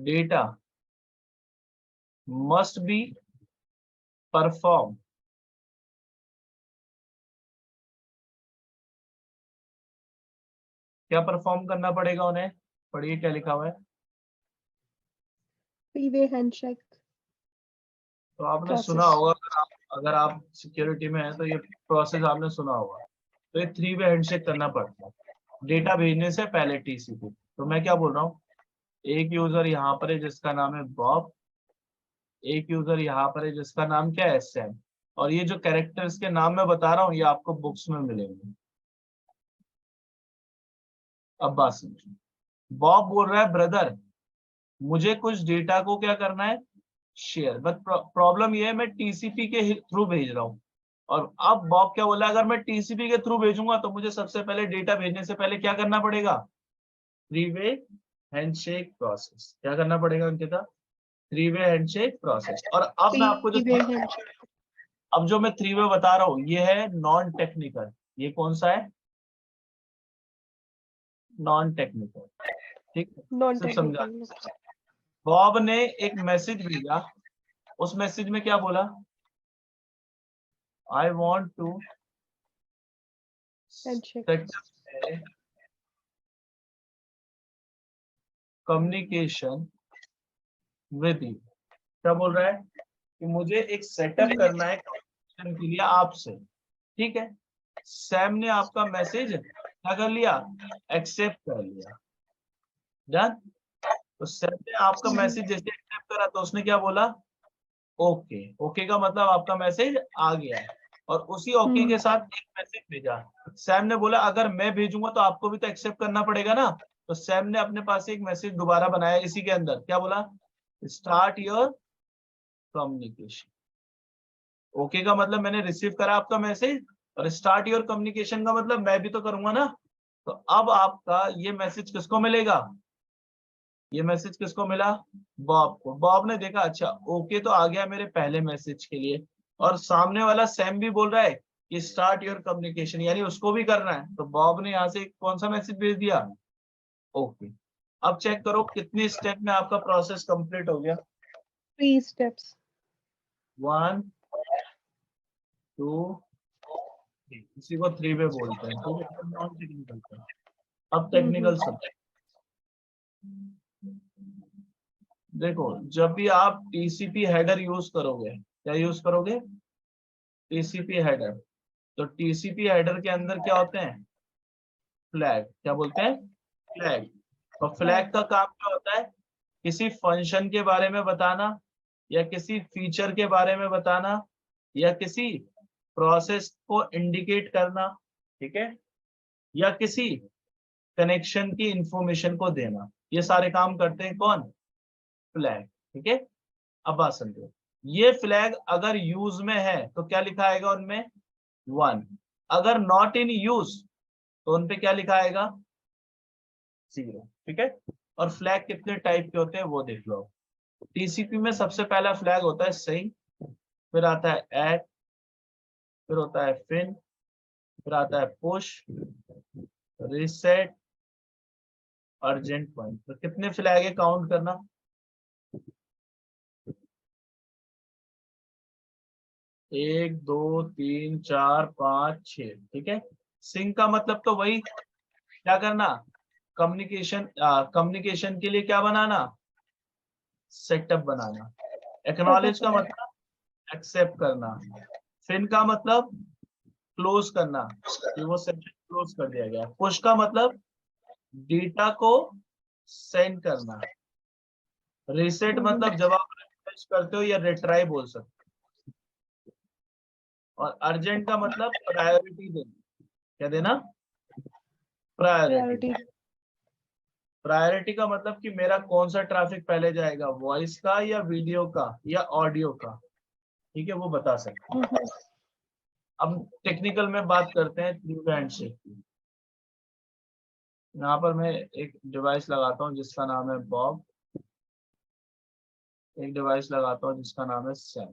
data must be performed क्या परफॉर्म करना पड़ेगा उन्हें? पढ़िए क्या लिखा हुआ है। Three-way handshake तो आपने process। सुना होगा, अगर आप सिक्योरिटी में हैं तो ये प्रोसेस आपने सुना होगा। तो ये 3-वे हैंडशेक करना पड़ता है डेटा भेजने से पहले टीसीपी। तो मैं क्या बोल रहा हूँ, एक यूजर यहाँ पर है जिसका नाम है बॉब, एक यूजर यहाँ पर है जिसका नाम क्या है? सैम। और ये जो कैरेक्टर्स के नाम मैं बता रहा हूँ ये आपको बुक्स में मिलेंगे। अब बात समझो, बॉब बोल रहा है ब्रदर मुझे कुछ डेटा को क्या करना है? शेयर। बट प्रॉब्लम ये है मैं टीसीपी के थ्रू भेज रहा हूँ। और अब बॉब क्या बोला, अगर मैं टीसीपी के थ्रू भेजूंगा तो मुझे सबसे पहले डेटा भेजने से पहले क्या करना पड़ेगा? 3-वे हैंडशेक प्रोसेस। क्या करना पड़ेगा अंकिता? 3-वे handshake process. और अब मैं आपको Three-way handshake। अब जो मैं 3-वे बता रहा हूँ ये है नॉन टेक्निकल। ये कौन सा है? Non technical. ठीक है, सब समझा। Non-technical। बॉब ने एक मैसेज भेजा, उस मैसेज में क्या बोला? I want to Handshake। Set communication with you. क्या बोल रहा है? कि मुझे एक सेटअप करना है कम्युनिकेशन के लिए आपसे। ठीक है। सैम ने आपका मैसेज क्या कर लिया? एक्सेप्ट कर लिया। डन। तो सैम ने आपका मैसेज जैसे एक्सेप्ट करा तो उसने क्या बोला? ओके। ओके का मतलब आपका मैसेज आ गया है। और उसी ओके के साथ एक मैसेज भेजा। सैम ने बोला अगर मैं भेजूंगा तो आपको भी तो एक्सेप्ट करना पड़ेगा ना। तो सैम ने अपने पास एक मैसेज दोबारा बनाया इसी के अंदर। क्या बोला? Start your communication. ओके का मतलब मैंने रिसीव करा आपका मैसेज, और स्टार्ट योर कम्युनिकेशन का मतलब मैं भी तो करूंगा ना। तो अब आपका ये मैसेज किसको मिलेगा? ये मैसेज किसको मिला? बॉब को। बॉब ने देखा अच्छा ओके तो आ गया मेरे पहले मैसेज के लिए, और सामने वाला सैम भी बोल रहा है कि स्टार्ट योर कम्युनिकेशन, यानी उसको भी करना है। तो बॉब ने यहाँ से कौन सा मैसेज भेज दिया? ओके। अब चेक करो कितनी स्टेप में आपका प्रोसेस कंप्लीट हो गया। 3 steps. 1 2 3, इसी को 3 पे बोलते हैं, ठीक है। नॉन टेक्निकल का। अब टेक्निकल सब देखो, जब भी आप टीसीपी हेडर यूज करोगे, क्या यूज करोगे? TCP header. तो टीसीपी हेडर के अंदर क्या होते हैं? फ्लैग। क्या बोलते हैं? फ्लैग। और फ्लैग का काम क्या होता है? किसी फंक्शन के बारे में बताना, या किसी फीचर के बारे में बताना, या किसी प्रोसेस को इंडिकेट करना, ठीक है, या किसी कनेक्शन की इंफॉर्मेशन को देना। ये सारे काम करते हैं कौन? फ्लैग, ठीक है। अब बात समझो, ये फ्लैग अगर यूज में है तो क्या लिखा आएगा उनमें? 1। अगर नॉट इन यूज तो उनपे क्या लिखा आएगा? 0, ठीक है। और फ्लैग कितने टाइप के होते हैं वो देख लो। टीसीपी में सबसे पहला फ्लैग होता है सिंक, फिर आता है ऐड, फिर होता है फिन, फिर आता है पुश, रीसेट, अर्जेंट पॉइंट। तो कितने फ्लैग है काउंट करना? 1 2 3 4 5 6, ठीक है। सिंक का मतलब तो वही, क्या करना? कम्युनिकेशन के लिए क्या बनाना? सेटअप बनाना। एक्नॉलेज का मतलब एक्सेप्ट करना। फिन का मतलब क्लोज करना, कि वो सेक्शन क्लोज कर दिया गया। पुश का मतलब डेटा को सेंड करना। रीसेट मतलब जब आप रिफ्रेश करते हो या रिट्राई बोल सकते हो। और अर्जेंट का मतलब प्रायोरिटी देना। क्या देना? प्रायोरिटी। Priority. प्रायोरिटी का मतलब कि मेरा कौन सा ट्रैफिक पहले जाएगा, वॉइस का या वीडियो का या ऑडियो का, ठीक है, वो बता सकते हैं। अब टेक्निकल में बात करते हैं थ्रू हैंडशेक की। यहाँ पर मैं एक डिवाइस लगाता हूँ जिसका नाम है बॉब, एक डिवाइस लगाता हूँ जिसका नाम है सैम।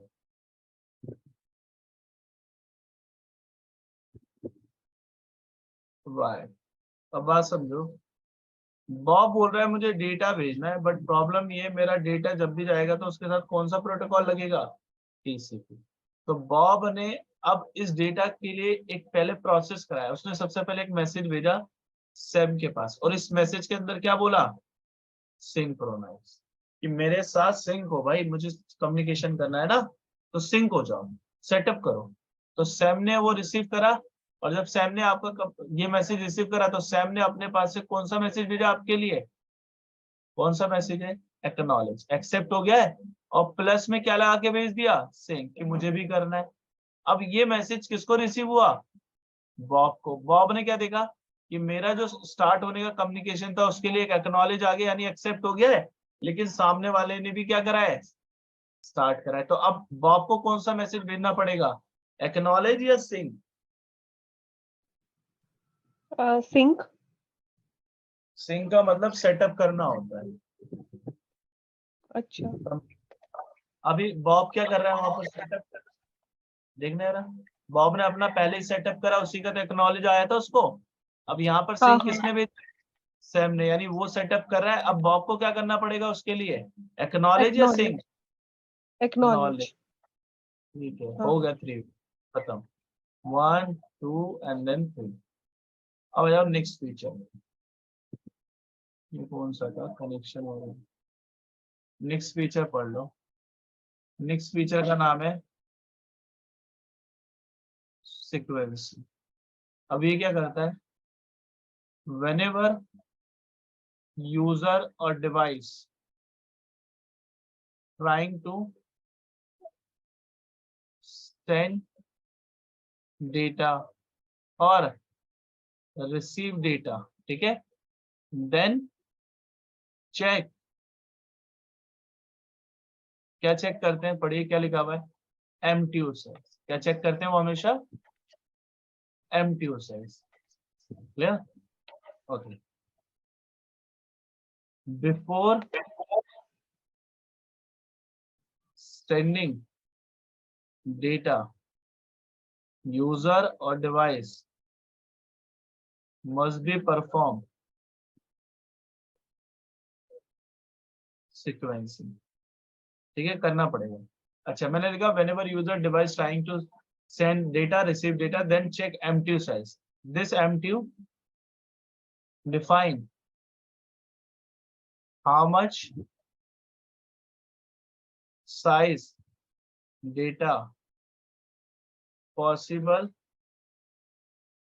वाई। अब बात समझो, बॉब बोल रहा है मुझे डेटा भेजना है, बट प्रॉब्लम ये है, मेरा डेटा जब भी जाएगा तो उसके साथ कौन सा प्रोटोकॉल लगेगा? टीसीपी। तो बॉब ने अब इस डेटा के लिए एक पहले प्रोसेस कराया। उसने सबसे पहले एक मैसेज भेजा सैम के पास, और इस मैसेज के अंदर क्या बोला? सिंक्रोनाइज, कि मेरे साथ सिंक हो भाई, मुझे कम्युनिकेशन करना है ना, तो सिंक हो जाओ, सेटअप करो। तो सैम ने वो रिसीव करा, और जब सैम ने आपका ये मैसेज रिसीव करा तो सैम ने अपने पास से कौन सा मैसेज भेजा आपके लिए? कौन सा मैसेज है? एक्नॉलेज, एक्सेप्ट हो गया है। और प्लस में क्या लगा के भेज दिया? सिंक, कि मुझे भी करना है। अब ये मैसेज किसको रिसीव हुआ? बॉब को। बॉब ने क्या देखा कि मेरा जो स्टार्ट होने का कम्युनिकेशन था उसके लिए एक एक्नॉलेज आ गया, यानी एक्सेप्ट हो गया है, लेकिन सामने वाले ने भी क्या करा है? स्टार्ट करा है। तो अब बॉब को कौन सा मैसेज भेजना पड़ेगा? एक्नॉलेज या सिंक? Sync. सिंक का मतलब सेटअप करना होता है। अच्छा. अभी बॉब क्या कर रहा है वहां पर? सेटअप कर, देखना है ना, बॉब ने अपना पहले ही सेटअप करा, उसी का तो एक्नॉलेज आया था उसको। अब यहाँ पर हाँ सिंक किसने भेजा? सैम ने, यानी वो सेटअप कर रहा है। अब बॉब को क्या करना पड़ेगा उसके लिए? एक्नॉलेज या सिंक? Acknowledge. एक्नॉलेज। Acknowledge. ठीक है, हाँ. हो गया 3, खत्म। 1 2 एंड देन 3। अब जाओ नेक्स्ट फीचर। ये कौन सा था? कनेक्शन हो गया। नेक्स्ट फीचर पढ़ लो। नेक्स्ट फीचर का नाम है सीक्वेंस। अब ये क्या करता है? whenever user or device trying to send data or receive data, ठीक है, then check, क्या चेक करते हैं? पढ़िए क्या लिखा हुआ है? MTU sales. क्या चेक करते हैं वो हमेशा? MTU cells. Clear? Okay. Before sending data, user or device must be performed sequencing. ठीक है, करना पड़ेगा। अच्छा, मैंने लिखा whenever user device trying to send data, receive data, then check MTU size. This MTU define how much size data possible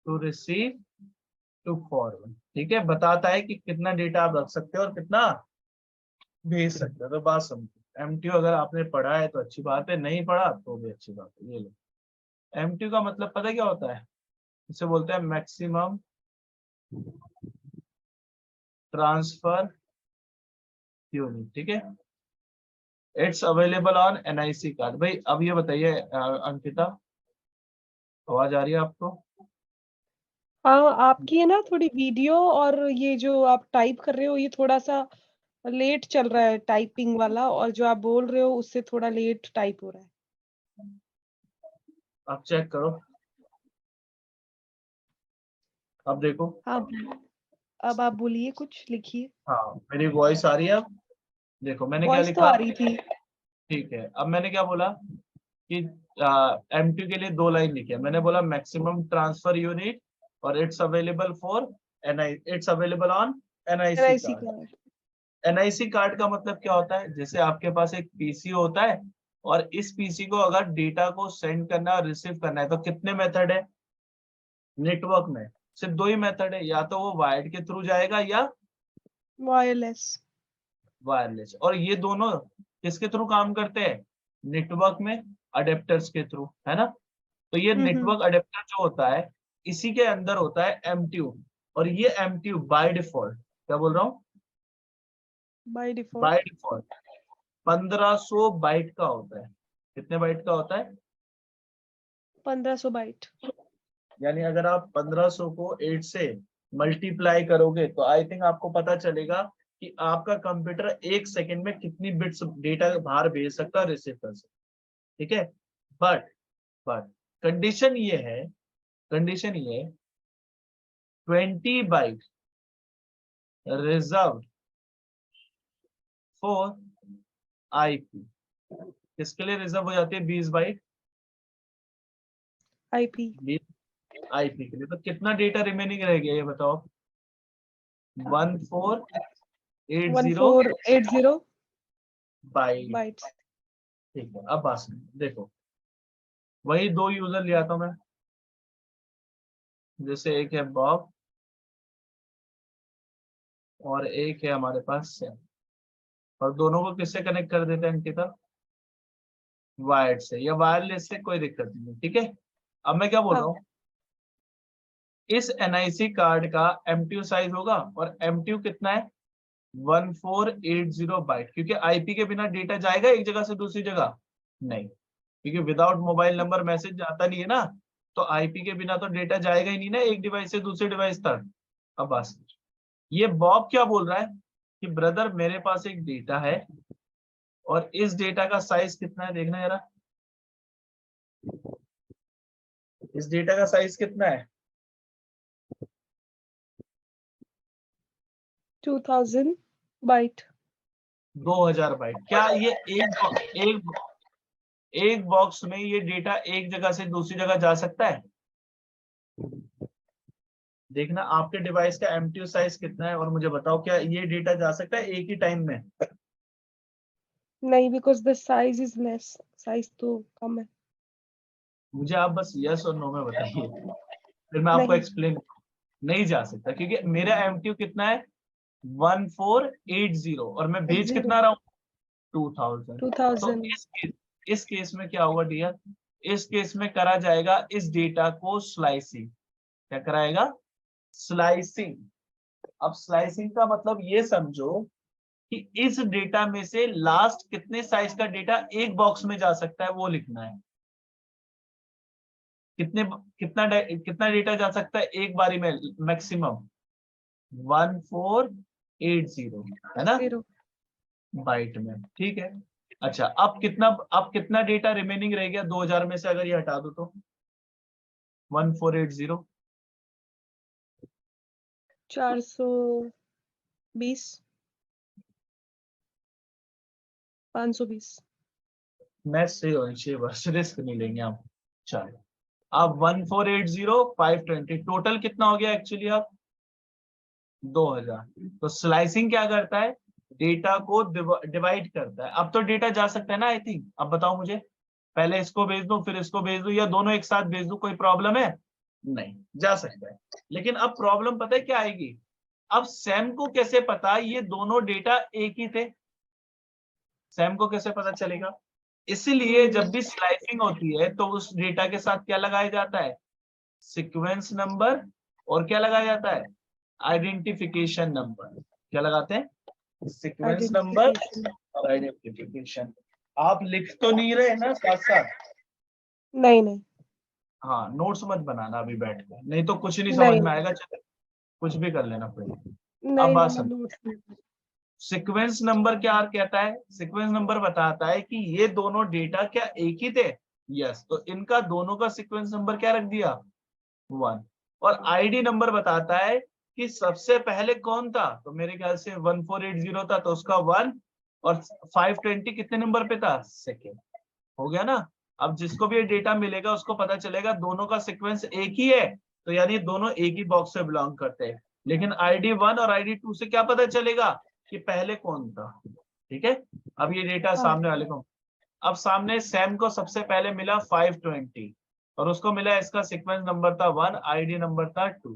to receive to forward. ठीक है, बताता है कि कितना डेटा आप रख सकते हो और कितना भेज सकते हो। तो बात समझो, एमटीयू अगर आपने पढ़ा है तो अच्छी बात है, नहीं पढ़ा तो भी अच्छी बात है। ये लो, एमटीयू का मतलब पता है क्या होता है? इसे बोलते हैं मैक्सिमम ट्रांसफर यूनिट। ठीक है, it's available on NIC card. भाई अब ये बताइए अंकिता, आवाज आ रही है आपको? हाँ, आपकी है ना थोड़ी वीडियो और ये जो आप टाइप कर रहे हो ये थोड़ा सा लेट चल रहा है टाइपिंग वाला, और जो आप बोल रहे हो उससे थोड़ा लेट टाइप हो रहा है। आप चेक करो, अब देखो। हाँ, अब आप बोलिए, कुछ लिखिए। हाँ, मेरी वॉइस आ रही है अब? देखो मैंने क्या वॉइस तो लिखा। आ रही थी। ठीक है, अब मैंने क्या बोला कि एमटीयू के लिए 2 लाइन लिखी है। मैंने बोला मैक्सिमम ट्रांसफर यूनिट और it's available for its available on NIC NIC card. का है। एनआईसी कार्ड का मतलब क्या होता है? जैसे आपके पास एक पीसी होता है और इस पीसी को अगर डेटा को सेंड करना और रिसीव करना है तो कितने मेथड है नेटवर्क में? सिर्फ 2 ही मेथड है, या तो वो वायर्ड के थ्रू जाएगा या वायरलेस। वायरलेस। और ये दोनों किसके थ्रू काम करते हैं? नेटवर्क में अडेप्टर्स के थ्रू, है ना? तो ये हम्म। नेटवर्क अडेप्टर जो होता है इसी के अंदर होता है एमटीयू। और ये एमटीयू बाय डिफॉल्ट, क्या बोल रहा हूँ, by by default default 1500 byte का होता है। कितने बाइट का होता है? 1500 बाइट। यानी अगर आप 1500 को 8 से मल्टीप्लाई करोगे तो आई थिंक आपको पता चलेगा कि आपका कंप्यूटर 1 सेकंड में कितनी बिट्स डेटा बाहर भेज सकता है, रिसीव कर सकता है। ठीक है, बट कंडीशन ये है, 20 बाइट रिजर्व फॉर आईपी। किसके लिए रिजर्व हो जाती है 20 बाइट? आईपी। आईपी के लिए। तो कितना डेटा रिमेनिंग रह गया ये बताओ? 1480 1480 बाइट। बाइट्स। ठीक है, अब बात सुनो, देखो वही 2 यूजर लिया था मैं, जैसे एक है बॉब और एक है हमारे पास सैम, और दोनों को किससे कनेक्ट कर देते हैं अंकिता? वायर्ड से या वायरलेस से, कोई दिक्कत नहीं है। ठीक है, अब मैं क्या बोल रहा हाँ, हूँ, इस एनआईसी कार्ड का एमटीयू साइज होगा, और एमटीयू कितना है? 1480 बाइट। क्योंकि आईपी के बिना डेटा जाएगा एक जगह से दूसरी जगह? नहीं, क्योंकि विदाउट मोबाइल नंबर मैसेज जाता नहीं है ना, तो आईपी के बिना तो डेटा जाएगा ही नहीं ना एक डिवाइस से दूसरे डिवाइस तक। अब बस ये बॉब क्या बोल रहा है कि ब्रदर मेरे पास एक डेटा है और इस डेटा का साइज कितना है, देखना जरा, इस डेटा का साइज कितना है? 2000 बाइट। 2000 बाइट। क्या ये एक एक बॉक्स में ये डेटा एक जगह से दूसरी जगह जा सकता है? देखना आपके डिवाइस का एमटीयू साइज कितना है और मुझे बताओ, क्या ये डेटा जा सकता है एक ही टाइम में? नहीं, because the size is less, size तो कम है। मुझे आप बस यस और नो में बताइए, फिर मैं आपको नहीं, एक्सप्लेन। नहीं जा सकता क्योंकि मेरा एमटीयू कितना है? 1480 और मैं भेज 80 कितना रहा हूँ? 2000। तो 2000। इस केस में क्या होगा डियर? इस केस में करा जाएगा इस डेटा को स्लाइसिंग। क्या कराएगा? स्लाइसिंग। अब स्लाइसिंग का मतलब ये समझो कि इस डेटा में से लास्ट कितने साइज का डेटा एक बॉक्स में जा सकता है वो लिखना है। कितना डेटा जा सकता है एक बारी में? मैक्सिमम 1480, है ना, 0। बाइट में। ठीक है, अच्छा अब कितना डेटा रिमेनिंग रह गया 2000 में से अगर ये हटा दो तो? 1480 420 520। मैच से होनी चाहिए, बस रिस्क नहीं लेंगे हम। चलो अब 1480 520 टोटल कितना हो गया एक्चुअली अब 2000। तो स्लाइसिंग क्या करता है, डेटा को डिवाइड करता है। अब तो डेटा जा सकता है ना आई थिंक, अब बताओ मुझे, पहले इसको भेज दूं फिर इसको भेज दूं या दोनों एक साथ भेज दूं, कोई प्रॉब्लम है? नहीं, जा सकता है। लेकिन अब प्रॉब्लम पता है क्या आएगी, अब सैम को कैसे पता ये दोनों डेटा एक ही थे, सैम को कैसे पता चलेगा? इसलिए जब भी स्लाइसिंग होती है तो उस डेटा के साथ क्या लगाया जाता है, सीक्वेंस नंबर, और क्या लगाया जाता है, आइडेंटिफिकेशन नंबर। क्या लगाते हैं, सीक्वेंस नंबर आइडेंटिफिकेशन। और आइडेंटिफिकेशन। आप लिख तो नहीं रहे ना साथ साथ? नहीं नहीं हाँ, नोट्स मत बनाना अभी बैठ कर, नहीं तो कुछ नहीं समझ नहीं में आएगा, चलो कुछ भी कर लेना पड़ेगा। अब नहीं बात नहीं समझ, नोट्स नहीं। सीक्वेंस नंबर क्या कहता है, सीक्वेंस नंबर बताता है कि ये दोनों डेटा क्या एक ही थे, यस, तो इनका दोनों का सीक्वेंस नंबर क्या रख दिया, 1। और आईडी नंबर बताता है कि सबसे पहले कौन था, तो मेरे ख्याल से 1480 था तो उसका 1, और 520 कितने नंबर पे था, सेकेंड। हो गया ना? अब जिसको भी ये डेटा मिलेगा उसको पता चलेगा दोनों का सीक्वेंस एक ही है, तो यानी दोनों एक ही बॉक्स से बिलोंग करते हैं। लेकिन आईडी 1 और आईडी 2 से क्या पता चलेगा कि पहले कौन था? ठीक है, अब ये डेटा हाँ सामने वाले को, अब सामने सैम को सबसे पहले मिला 520 और उसको मिला, इसका सीक्वेंस नंबर था 1, आईडी नंबर था 2।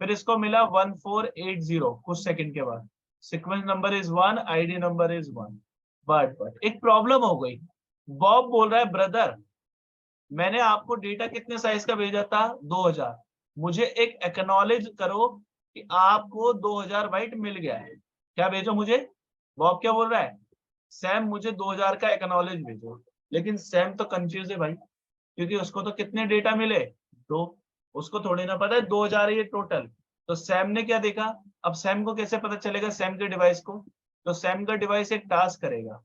फिर इसको मिला 1480 कुछ सेकंड के बाद, sequence number is 1, ID number is 1। But एक प्रॉब्लम हो गई, बॉब बोल रहा है ब्रदर मैंने आपको डेटा कितने साइज का भेजा था, 2000, मुझे एक एक्नॉलेज करो कि आपको 2000 बाइट मिल गया है, क्या भेजो मुझे? बॉब क्या बोल रहा है, सैम मुझे 2000 का एक्नॉलेज भेजो। लेकिन सैम तो कंफ्यूज है भाई, क्योंकि उसको तो कितने डेटा मिले, 2, उसको थोड़ी ना पता है 2000 है ये टोटल। तो सैम ने क्या देखा, अब सैम को कैसे पता चलेगा सैम के डिवाइस को, तो सैम का डिवाइस एक टास्क करेगा।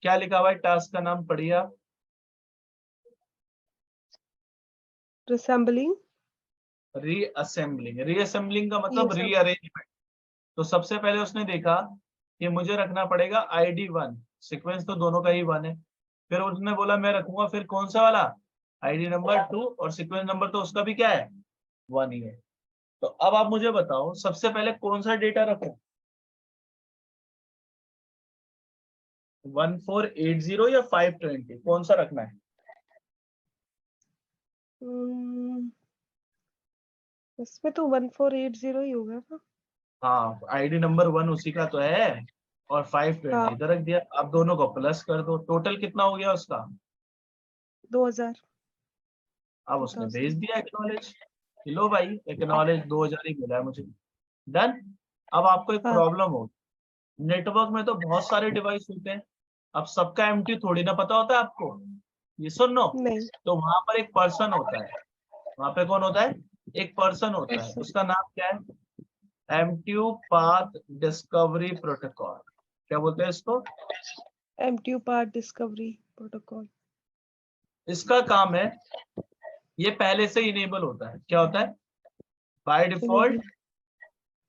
क्या लिखा हुआ है टास्क का नाम पढ़िए आप, रिसेंबलिंग। रीअसेंबलिंग। रीअसेंबलिंग का ये मतलब सब। रीअरेंजमेंट। तो सबसे पहले उसने देखा कि मुझे रखना पड़ेगा आईडी 1, सीक्वेंस तो दोनों का ही 1 है। फिर उसने बोला मैं रखूंगा फिर कौन सा वाला, आईडी नंबर 2, और सीक्वेंस नंबर तो उसका भी क्या है, 1 ही है। तो अब आप मुझे बताओ सबसे पहले कौन सा डेटा रखूं, 1480 या 520, कौन सा रखना है? इसमें तो 1480 ही होगा ना। हाँ, आईडी नंबर 1 उसी का तो है, और 520 हाँ इधर रख दिया। अब दोनों को प्लस कर दो, टोटल कितना हो गया उसका, 2000। अब उसने भेज 2000। दिया एक्नॉलेज, लो भाई एक्नॉलेज 2000 ही मिला है मुझे, डन। अब आपको एक हाँ प्रॉब्लम हो, नेटवर्क में तो बहुत सारे डिवाइस होते हैं, अब सबका एमटी थोड़ी ना पता होता है आपको, ये सुनो। नहीं। तो वहां पर एक पर्सन होता है, वहां पे कौन होता है, एक पर्सन होता है, अच्छा। उसका नाम क्या है, एमट्यू पाथ डिस्कवरी प्रोटोकॉल। क्या बोलते हैं इसको, MTU पार्ट डिस्कवरी प्रोटोकॉल। इसका काम है, ये पहले से इनेबल होता है, क्या होता है, बाय इनेबल। Default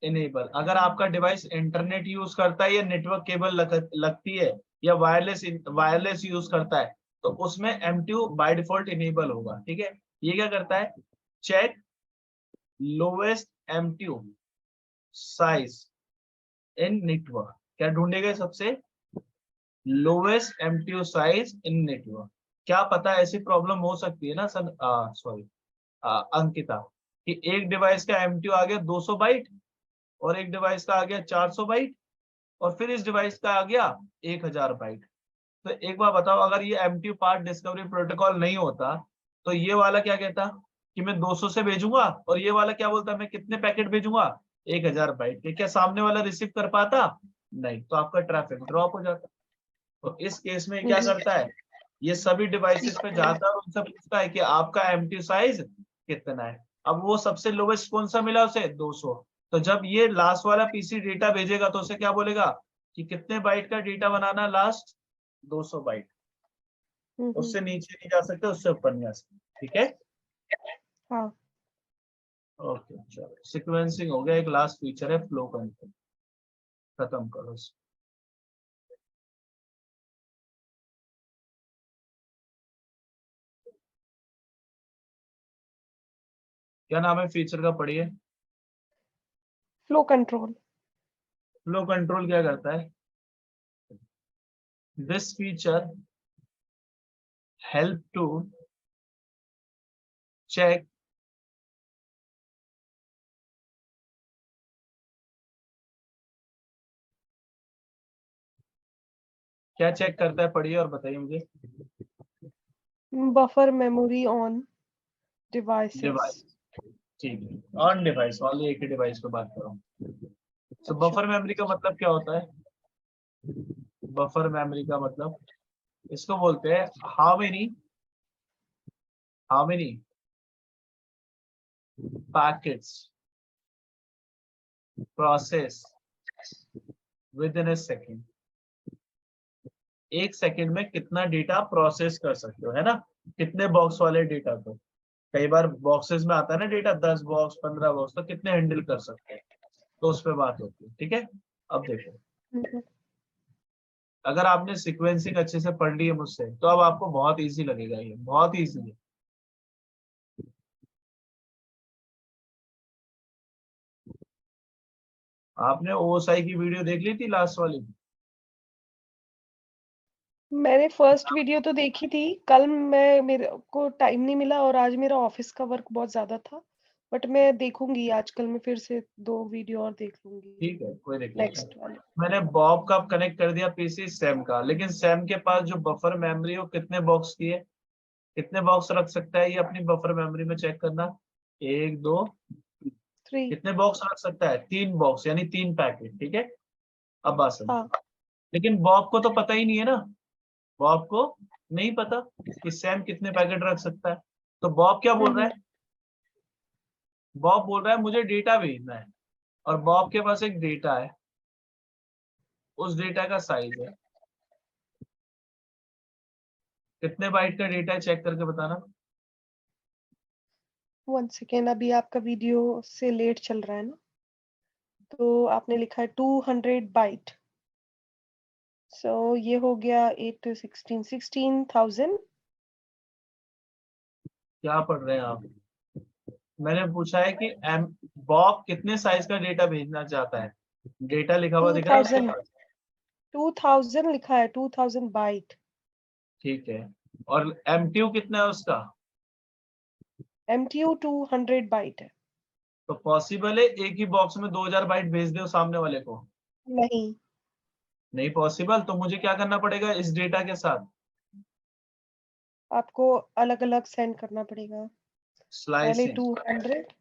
enable. अगर आपका डिवाइस इंटरनेट यूज करता है या नेटवर्क केबल लगती है या वायरलेस यूज करता है तो उसमें M2 बाय डिफॉल्ट इनेबल होगा, ठीक है। ये क्या करता है, check lowest M2 size in network, क्या ढूंढेगा सबसे lowest M2 size in network. क्या पता ऐसी प्रॉब्लम हो सकती है ना सर, सॉरी अंकिता, कि एक डिवाइस का M2 आ गया 200 बाइट और एक डिवाइस का आ गया 400 बाइट और फिर इस डिवाइस का आ गया 1000 बाइट। तो एक बार बताओ अगर ये एमटी पार्ट डिस्कवरी प्रोटोकॉल नहीं होता तो ये वाला क्या कहता कि मैं 200 से भेजूंगा और ये वाला क्या बोलता मैं कितने पैकेट भेजूंगा, 1000 बाइट के। क्या सामने वाला रिसीव कर पाता, नहीं, तो आपका ट्रैफिक ड्रॉप हो जाता। तो इस केस में क्या करता है, ये सभी डिवाइसेस पे जाता है और उनसे पूछता है कि आपका एमटी साइज कितना है। अब वो सबसे लोवेस्ट कौन सा मिला उसे, 200। तो जब ये लास्ट वाला पीसी डेटा भेजेगा तो उसे क्या बोलेगा कि कितने बाइट का डेटा बनाना, लास्ट 200 बाइट, उससे नीचे नहीं जा सकते, उससे ऊपर नहीं आ सकते, ठीक है। हाँ ओके चलो, सीक्वेंसिंग हो गया, एक लास्ट फीचर है फ्लो कंट्रोल, खत्म करो इसको। क्या नाम है फीचर का, पढ़िए। Flow control. फ्लो कंट्रोल क्या करता है? This feature help to check क्या चेक करता है, पढ़िए और बताइए मुझे। Buffer memory on devices. Device, ठीक है, ऑन डिवाइस, ऑनली एक ही डिवाइस पे बात कर रहा हूँ। तो अच्छा। बफर मेमोरी का मतलब क्या होता है? बफर मेमोरी का मतलब, इसको बोलते हैं how many packets process with in A second. एक सेकेंड में कितना डेटा प्रोसेस कर सकते हो, है ना? कितने बॉक्स वाले डेटा को, कई बार बॉक्सेस में आता है ना डेटा, 10 बॉक्स 15 बॉक्स, तो कितने हैंडल कर सकते हैं, तो उस पर बात होती है। ठीक है, अब देखो, हम्म, अगर आपने सीक्वेंसिंग अच्छे से पढ़ ली है मुझसे, तो अब आपको बहुत इजी लगेगा, ये बहुत इजी है। आपने ओएसआई की वीडियो देख ली थी लास्ट वाली? मैंने फर्स्ट वीडियो तो देखी थी। कल मेरे को टाइम नहीं मिला और आज मेरा ऑफिस का वर्क बहुत ज्यादा था, बट मैं देखूंगी आजकल। मैं फिर से 2 वीडियो और देख लूंगी ठीक है, कोई दिक्कत नहीं। नेक्स्ट वाले। मैंने बॉब का कनेक्ट कर दिया पीसी सैम का, लेकिन सैम के पास जो बफर मेमोरी है वो कितने बॉक्स की है, कितने बॉक्स रख सकता है, ये अपनी बफर मेमोरी में चेक करना। एक दो, 3। कितने बॉक्स रख सकता है? 3 बॉक्स, यानी 3 पैकेट। ठीक है, अब बात सुन। हाँ। लेकिन बॉब को तो पता ही नहीं है ना, बॉब को नहीं पता कि सैम कितने पैकेट रख सकता है। तो बॉब क्या बोल रहा है? बॉब बोल रहा है मुझे डेटा भेजना है, और बॉब के पास एक डेटा है, उस डेटा का साइज है कितने बाइट का डेटा है, चेक करके बताना। 1 सेकेंड, अभी आपका वीडियो से लेट चल रहा है ना, तो आपने लिखा है 200 बाइट। सो ये हो गया 8 to 16 16,000। क्या पढ़ रहे हैं आप? मैंने पूछा है कि एम बॉब कितने साइज का डेटा भेजना चाहता है, डेटा लिखा हुआ दिख रहा है आपके 2000 पास? 2000 लिखा है, 2000 बाइट। ठीक है, और एमटीयू कितना है उसका? MTU 200 बाइट है। तो पॉसिबल है एक ही बॉक्स में 2000 बाइट भेज दो सामने वाले को? नहीं, नहीं पॉसिबल। तो मुझे क्या करना पड़ेगा इस डेटा के साथ? आपको अलग अलग सेंड करना पड़ेगा। पहले स्लाइसिंग। 200।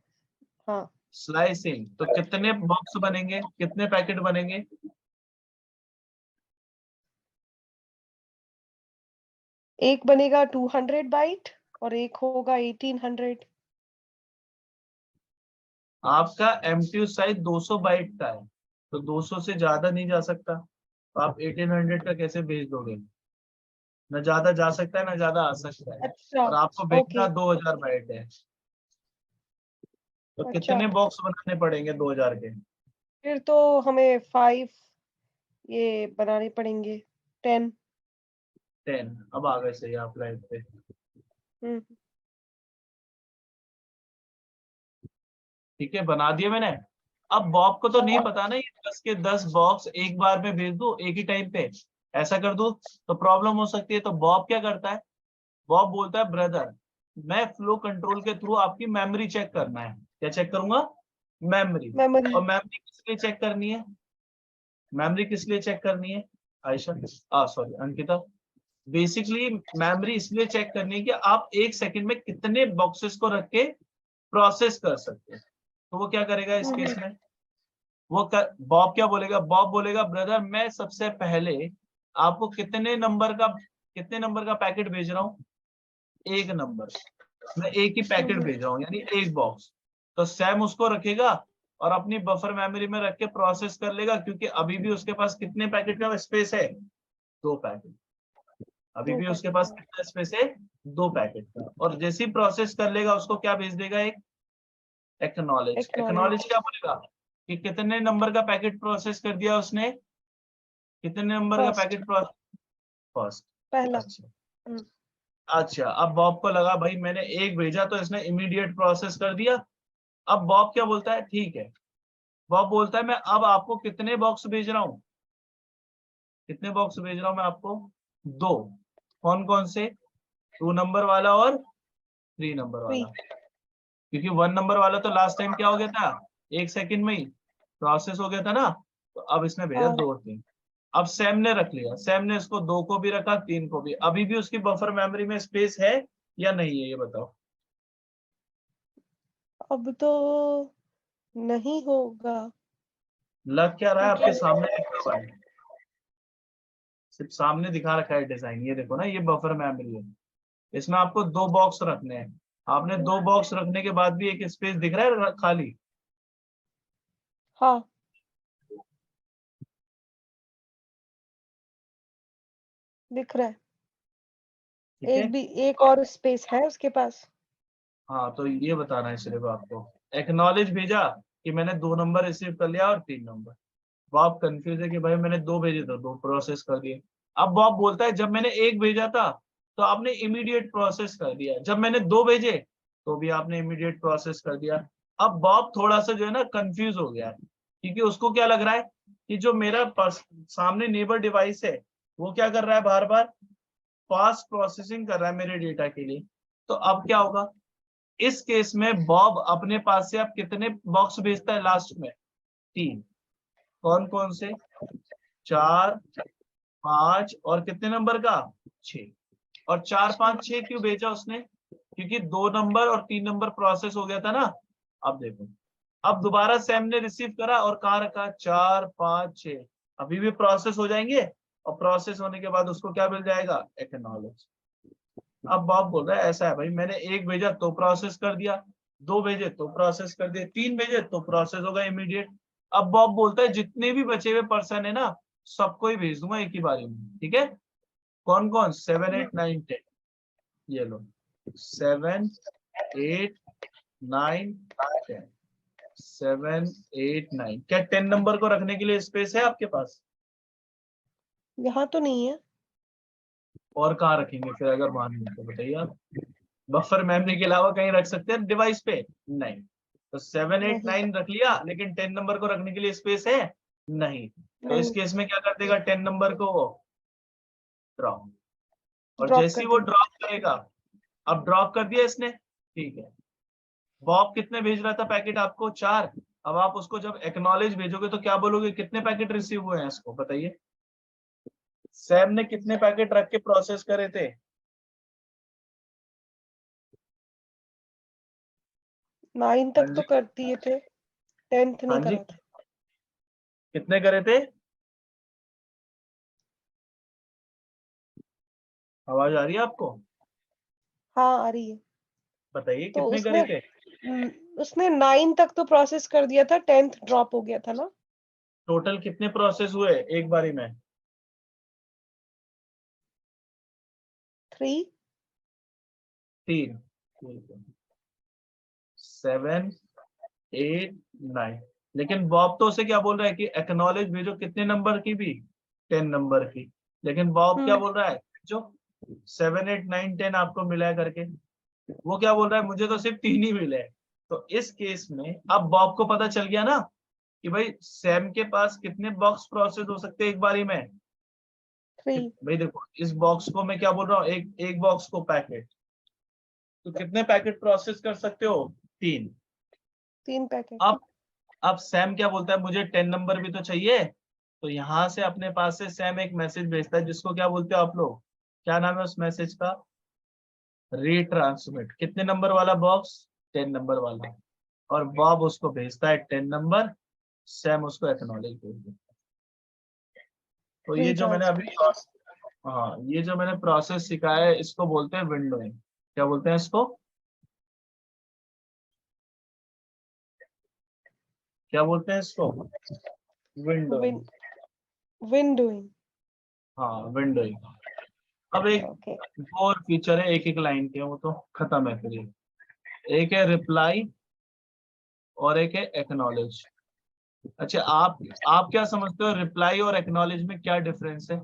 हाँ, स्लाइसिंग तो कितने बॉक्स बनेंगे, कितने पैकेट बनेंगे? एक बनेगा 200 बाइट और एक होगा 1800। आपका एमटीयू साइज 200 बाइट का है, तो 200 से ज्यादा नहीं जा सकता, तो आप 1800 का कैसे भेज दोगे? न ज्यादा जा सकता है ना ज्यादा आ सकता है, अच्छा। और आपको भेजना ओके। 2000 बाइट है, तो अच्छा, कितने बॉक्स बनाने पड़ेंगे 2000 के? फिर तो हमें 5 ये बनाने पड़ेंगे, 10। 10। अब आ गए सही आप लाइव पे। हम्म। ठीक है, बना दिए मैंने। अब बॉब को तो नहीं हाँ, पता ना ये 10 के 10 बॉक्स एक बार में भेज दूं एक ही टाइम पे, ऐसा कर दूं तो प्रॉब्लम हो सकती है। तो बॉब क्या करता है? बॉब बोलता है ब्रदर, मैं फ्लो कंट्रोल के थ्रू आपकी मेमोरी चेक करना है। क्या चेक करूंगा? मेमोरी। मेमोरी। और मेमोरी किस लिए चेक करनी है? मेमोरी किस लिए चेक करनी है Ayesha, sorry Ankita? Basically memory इसलिए चेक करनी है कि आप एक सेकंड में कितने बॉक्सेस को रख के प्रोसेस कर सकते हैं। तो वो क्या करेगा इस केस में? बॉब क्या बोलेगा? बॉब बोलेगा ब्रदर मैं सबसे पहले आपको कितने नंबर का पैकेट भेज रहा हूँ? एक नंबर। मैं एक ही पैकेट भेज रहा हूँ, यानी एक बॉक्स। तो सैम उसको रखेगा और अपनी बफर मेमोरी में रख के प्रोसेस कर लेगा, क्योंकि अभी भी उसके पास कितने पैकेट का स्पेस है? 2 पैकेट। अभी 2 भी उसके पैकेट पास का। कितना स्पेस है? 2 पैकेट का। और जैसे ही प्रोसेस कर लेगा उसको क्या भेज देगा? एक एक्नॉलेज। Acknowledge acknowledge. क्या बोलेगा कि कितने नंबर का पैकेट प्रोसेस कर दिया उसने, कितने नंबर का फर्स्ट। Packet process? फर्स्ट। पहला। अच्छा। हम्म। अच्छा, अब बॉब को लगा भाई मैंने एक भेजा तो इसने इमीडिएट प्रोसेस कर दिया, अब बॉब क्या बोलता है, ठीक है, बॉब बोलता है मैं अब आपको कितने बॉक्स भेज रहा हूँ, कितने बॉक्स भेज रहा हूँ मैं आपको, 2। कौन कौन से, 2 नंबर वाला और 3 नंबर 3। वाला, क्योंकि 1 नंबर वाला तो लास्ट टाइम क्या हो गया था, 1 सेकंड में ही प्रोसेस हो गया था ना, तो अब इसने भेजा हाँ 2 और 3। अब सैम ने रख लिया, सैम ने इसको 2 को भी रखा, 3 को भी, अभी भी उसकी बफर मेमोरी में स्पेस है या नहीं है, ये बताओ। अब तो नहीं होगा, लग क्या रहा है आपके क्योंकि सामने लिखा हुआ है, सिर्फ सामने दिखा रखा है डिजाइन, ये देखो ना, ये बफर मेमोरी है, इसमें आपको 2 बॉक्स रखने हैं, आपने 2 बॉक्स रखने के बाद भी एक स्पेस दिख रहा है खाली, हाँ दिख रहा है, ठीक है। एक और स्पेस है उसके पास। हाँ तो ये बताना है सिर्फ आपको, एक्नॉलेज भेजा कि मैंने 2 नंबर रिसीव कर लिया और 3 नंबर, बॉब कंफ्यूज है कि भाई मैंने 2 भेजे थे, 2 प्रोसेस कर दिए। अब बॉब बोलता है जब मैंने 1 भेजा था तो आपने इमीडिएट प्रोसेस कर दिया, जब मैंने 2 भेजे तो भी आपने इमीडिएट प्रोसेस कर दिया। अब बॉब थोड़ा सा जो है ना कंफ्यूज हो गया है, क्योंकि उसको क्या लग रहा है कि जो मेरा सामने नेबर डिवाइस है वो क्या कर रहा है, बार बार फास्ट प्रोसेसिंग कर रहा है मेरे डेटा के लिए। तो अब क्या होगा, इस केस में बॉब अपने पास से अब कितने बॉक्स भेजता है लास्ट में, 3। कौन कौन से, 4, 5 और कितने नंबर का, 6। और 4, 5, 6 क्यों भेजा उसने, क्योंकि 2 नंबर और 3 नंबर प्रोसेस हो गया था ना। अब देखो, अब दोबारा सैम ने रिसीव करा और कहाँ रखा, 4, 5, 6, अभी भी प्रोसेस हो जाएंगे, और प्रोसेस होने के बाद उसको क्या मिल जाएगा, एक्नॉलेज। अब बॉब बोल रहा है ऐसा है भाई, मैंने 1 भेजा तो प्रोसेस कर दिया, 2 भेजे तो प्रोसेस कर दिए, 3 भेजे तो प्रोसेस होगा इमीडिएट। अब बॉब बोलता है जितने भी बचे हुए पर्सन है ना, सबको ही भेज दूंगा एक ही बारी में, ठीक है। कौन कौन, 7, 8, 9, 10, ये लो, 7, 8, 9, 10, 7, 8, 9। क्या 10 नंबर को रखने के लिए स्पेस है आपके पास, यहाँ तो नहीं है। और कहाँ रखेंगे फिर अगर वहां नहीं है तो बताइए आप, बफर मेमोरी के अलावा कहीं रख सकते हैं डिवाइस पे, नहीं। तो 7, 8, नहीं 9 रख लिया, लेकिन 10 नंबर को रखने के लिए स्पेस है, नहीं। तो इस नहीं, केस में क्या कर देगा, 10 नंबर को वो ड्रॉप, और ड्रॉप जैसे कर ही वो देगा। ड्रॉप करेगा, अब ड्रॉप कर दिया इसने, ठीक है। बॉब कितने भेज रहा था पैकेट आपको, 4। अब आप उसको जब एक्नॉलेज भेजोगे तो क्या बोलोगे, कितने पैकेट रिसीव हुए हैं, इसको बताइए। सैम ने कितने पैकेट रख के प्रोसेस करे थे, 9 हाँ तक तो जी, कर दिए थे, 10th हाँ नहीं जी, करा था। कितने करे थे, आवाज आ रही है आपको, हाँ आ रही है। बताइए तो कितने करे थे। उसने 9 तक तो प्रोसेस कर दिया था, 10th ड्रॉप हो गया था ना। टोटल कितने प्रोसेस हुए एक बारी में, 3। 3, 7, 8, 9। लेकिन बॉब तो उसे क्या बोल रहा है कि एक्नॉलेज भेजो, कितने नंबर की भी, 10 नंबर की। लेकिन बॉब क्या हम्म बोल रहा है, जो 7, 8, 9, 10 आपको मिला है करके, वो क्या बोल रहा है, मुझे तो सिर्फ 3 ही मिले हैं। तो इस केस में अब बॉब को पता चल गया ना कि भाई सैम के पास कितने बॉक्स प्रोसेस हो सकते हैं एक बारी में। 3। भाई देखो, इस बॉक्स को मैं क्या बोल रहा हूँ, एक एक बॉक्स को पैकेट, तो कितने पैकेट प्रोसेस कर सकते हो, 3। 3 पैकेट। अब सैम क्या बोलता है, मुझे 10 नंबर भी तो चाहिए। तो यहां से अपने पास से सैम एक मैसेज भेजता है, जिसको क्या बोलते हो आप लोग, क्या नाम है उस मैसेज का, रीट्रांसमिट। कितने नंबर वाला बॉक्स, 10 नंबर वाला, और बॉब उसको भेजता है 10 नंबर, सैम उसको एक्नॉलेज भेज देता है। तो ये जो मैंने अभी रीट्रांसमिट। हाँ, ये जो मैंने प्रोसेस सिखाया है इसको बोलते हैं विंडोइंग। क्या बोलते हैं इसको, क्या बोलते हैं इसको, विंडोइंग। Win windowing. हाँ, विंडोइंग। अब एक ओके। दो और फीचर है, एक एक लाइन के, वो तो खत्म है फिर ये। एक है रिप्लाई और एक है एक्नॉलेज। अच्छा, आप क्या समझते हो, रिप्लाई और एक्नॉलेज में क्या डिफरेंस है,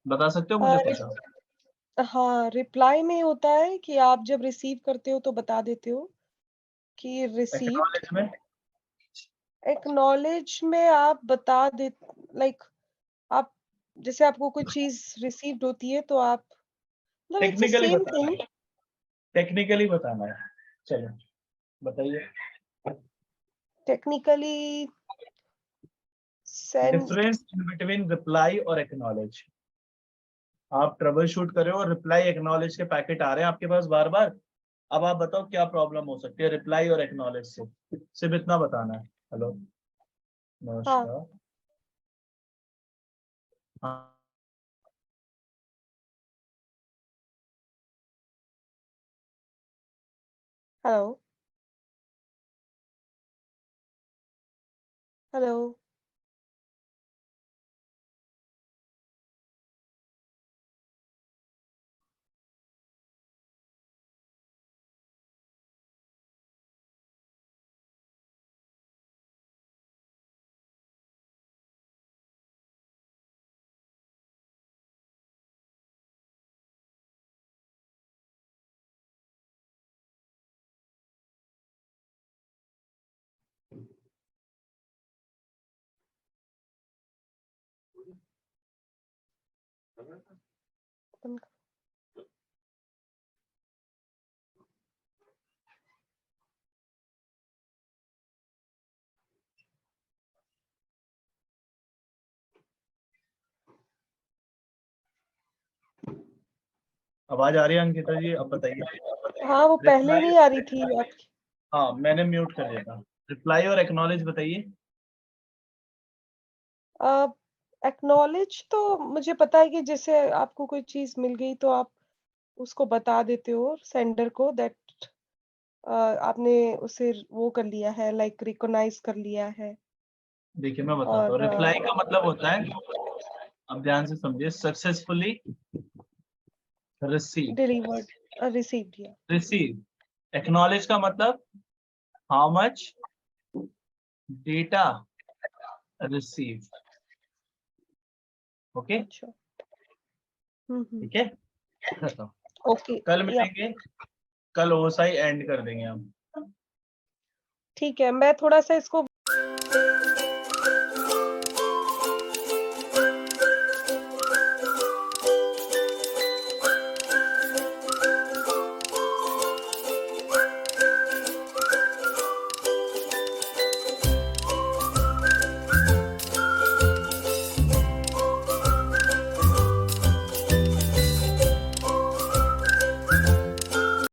बता सकते हो मुझे कुछ आप। हाँ रिप्लाई में होता है कि आप जब रिसीव करते हो तो बता देते हो कि रिसीव्ड, एक्नॉलेज में एक्नॉलेज में आप बता दे, लाइक आप जैसे आपको कोई चीज रिसीव्ड होती है तो आप, मतलब इट्स द टेक्निकली सेम बताना थिंग। है, टेक्निकली बताना है। चलो बताइए, technically send, difference in between reply और एक्नॉलेज। आप ट्रबल शूट कर रहे हो और रिप्लाई एक्नॉलेज के पैकेट आ रहे हैं आपके पास बार बार। अब आप बताओ क्या प्रॉब्लम हो सकती है रिप्लाई और एक्नॉलेज से, सिर्फ इतना बताना है। हेलो, हाँ नमस्कार। हाँ, हेलो, हेलो, आवाज आ रही है अंकिता जी? अब बताइए। हाँ वो पहले रिप्लाई, नहीं आ रही थी आपकी। हाँ मैंने म्यूट कर दिया था। रिप्लाई और एक्नॉलेज बताइए। एक्नॉलेज तो मुझे पता है कि जैसे आपको कोई चीज मिल गई तो आप उसको बता देते हो सेंडर को दैट आपने उसे वो कर लिया है, लाइक रिकॉग्नाइज कर लिया है। देखिए मैं बताता हूँ, और रिप्लाई का मतलब होता है, अब ध्यान से समझिए, सक्सेसफुली रिसीव, डिलीवर्ड, रिसीव्ड या रिसीव। एक्नॉलेज का मतलब how much data receive. Okay, अच्छा। ठीक है, खत्म। ओके कल या मिलेंगे, कल ओसाई एंड कर देंगे हम। ठीक है, मैं थोड़ा सा इसको